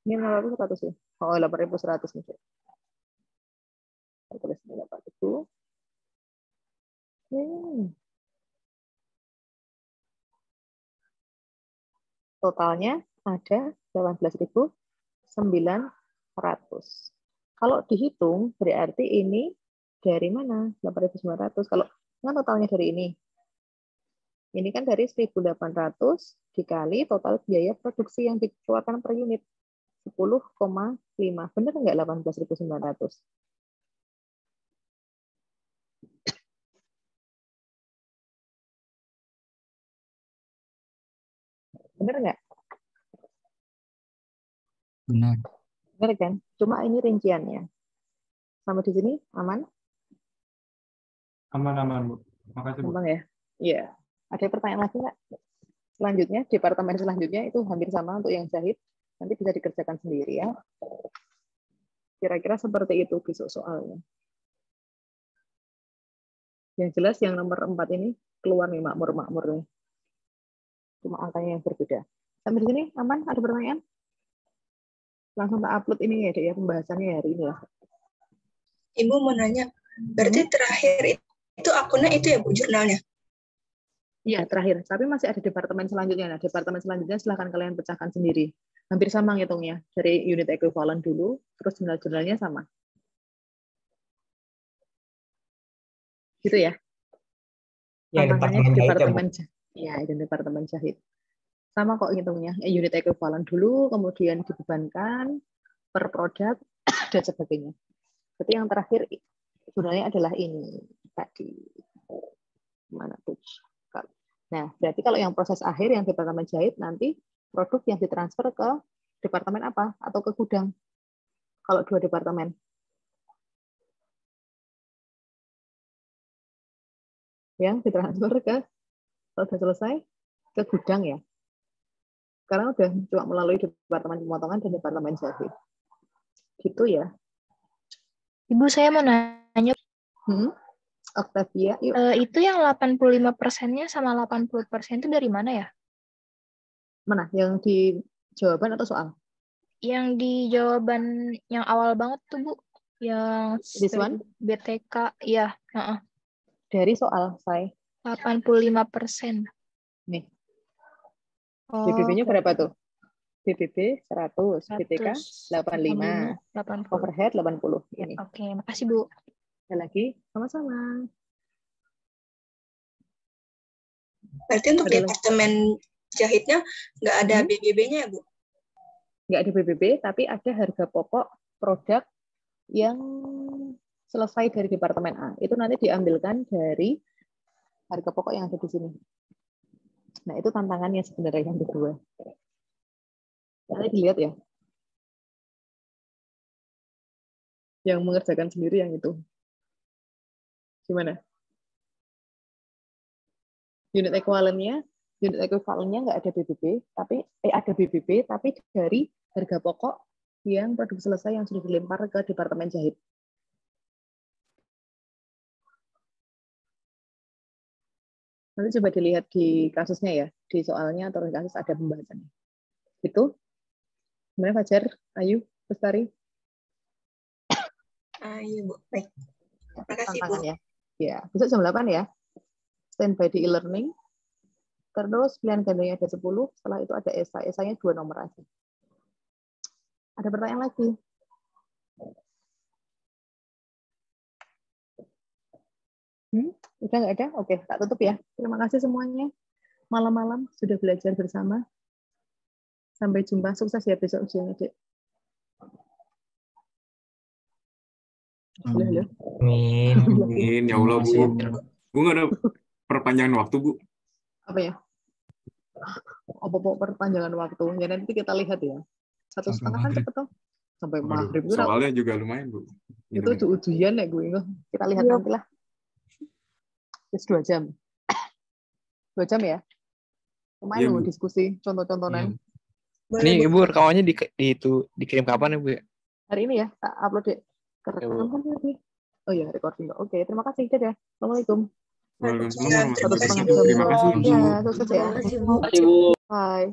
Ini 8.100 ya. Oh, 8.100 nih. Tulis 8.000. Totalnya ada 18.900. Kalau dihitung berarti ini dari mana? 8.900. Kalau kan totalnya dari ini. Ini kan dari 1.800 dikali total biaya produksi yang dikeluarkan per unit 10,5. Benar nggak 18.900? Benar nggak? Benar. Benar kan? Cuma ini rinciannya. Sampai di sini aman? Aman, Bu. Makasih, Bu. Gampang ya? Iya. Ada pertanyaan lagi nggak? Selanjutnya, departemen selanjutnya itu hampir sama untuk yang jahit. Nanti bisa dikerjakan sendiri ya. Kira-kira seperti itu besok soalnya. Yang jelas yang nomor 4 ini keluar nih makmur-makmur nih. Cuma angkanya yang berbeda. Sampai di sini aman? Ada pertanyaan? Langsung tak upload ini ya, Dek, ya, pembahasannya hari ini ya. Ibu mau nanya, berarti terakhir itu akunnya itu ya, Bu, jurnalnya? Iya, terakhir. Tapi masih ada departemen selanjutnya. Nah, departemen selanjutnya silahkan kalian pecahkan sendiri. Hampir sama ngitungnya. Dari unit equivalent dulu, terus jurnal-jurnalnya sama. Gitu ya? Yang Departemen jahit. Ya, itu departemen jahit. Sama kok ngitungnya. Unit equivalent dulu, kemudian dibebankan per produk, dan sebagainya. Berarti yang terakhir jurnalnya adalah ini. Tadi. Mana tuh? Nah, berarti kalau yang proses akhir yang departemen jahit nanti produk yang ditransfer ke departemen apa? Atau ke gudang? Kalau dua departemen. Yang ditransfer ke, kalau sudah selesai, ke gudang ya. Karena udah cuma melalui departemen pemotongan dan departemen jahit. Gitu ya. Ibu, saya mau nanya. Octavia, yuk. Itu yang 85%-nya sama 80% itu dari mana ya? Mana? Yang di jawaban atau soal? Yang di jawaban yang awal banget tuh, Bu. Yang This one? BTK, ya. Dari soal, saya. 85%. Nih. Oh, BBB-nya berapa tuh? BBB 100, BTK 85, 80. overhead 80. Ini. Oke, makasih, Bu. Ada lagi? Sama-sama. Berarti untuk departemen jahitnya nggak ada BBB-nya ya, Bu? Nggak ada BBB, tapi ada harga pokok produk yang selesai dari departemen A. Itu nanti diambilkan dari harga pokok yang ada di sini. Nah, itu tantangannya sebenarnya yang kedua. Nanti dilihat ya. Yang mengerjakan sendiri yang itu. Gimana? Unit ekuivalennya nggak ada BBB, tapi ada BBB, tapi dari harga pokok yang produk selesai yang sudah dilempar ke departemen jahit. Nanti coba dilihat di kasusnya ya, di soalnya atau di kasus ada pembahasannya. Itu. Gimana Fajar, Ayu, Bestari? Iya, Bu. Baik. Terima kasih, Bu. Tantangannya. Ya, besok jam 8 ya. Standby di e-learning. Terus pilihan gandanya ada 10, setelah itu ada esai. Esainya 2 nomor aja. Ada pertanyaan lagi? Udah nggak ada? Oke, tak tutup ya. Terima kasih semuanya. Malam-malam sudah belajar bersama. Sampai jumpa. Sukses ya besok ujiannya, Dek. Halo. Amin. Amin. Ya Allah, Bu. Bu nggak ada perpanjangan waktu, Bu? Apa ya? Apa perpanjangan waktu? Ya nanti kita lihat ya. 1,5 kan cepet tuh. Sampai maghrib. Soalnya juga lumayan, Bu. Itu ujian ya gue. Kita lihat nanti lah. 2 jam. 2 jam ya? Lumayan loh diskusi, contoh-contohan. Ini Ibu rekamannya dikirim kapan ya, Bu? Hari ini ya, tak upload deh. Rekaman kan tadi. Oh ya, recording. Oke, terima kasih. Dadah. Assalamualaikum. Waalaikumsalam. Terima kasih. Ya, sukses ya. Terima kasih, Bu. Bye.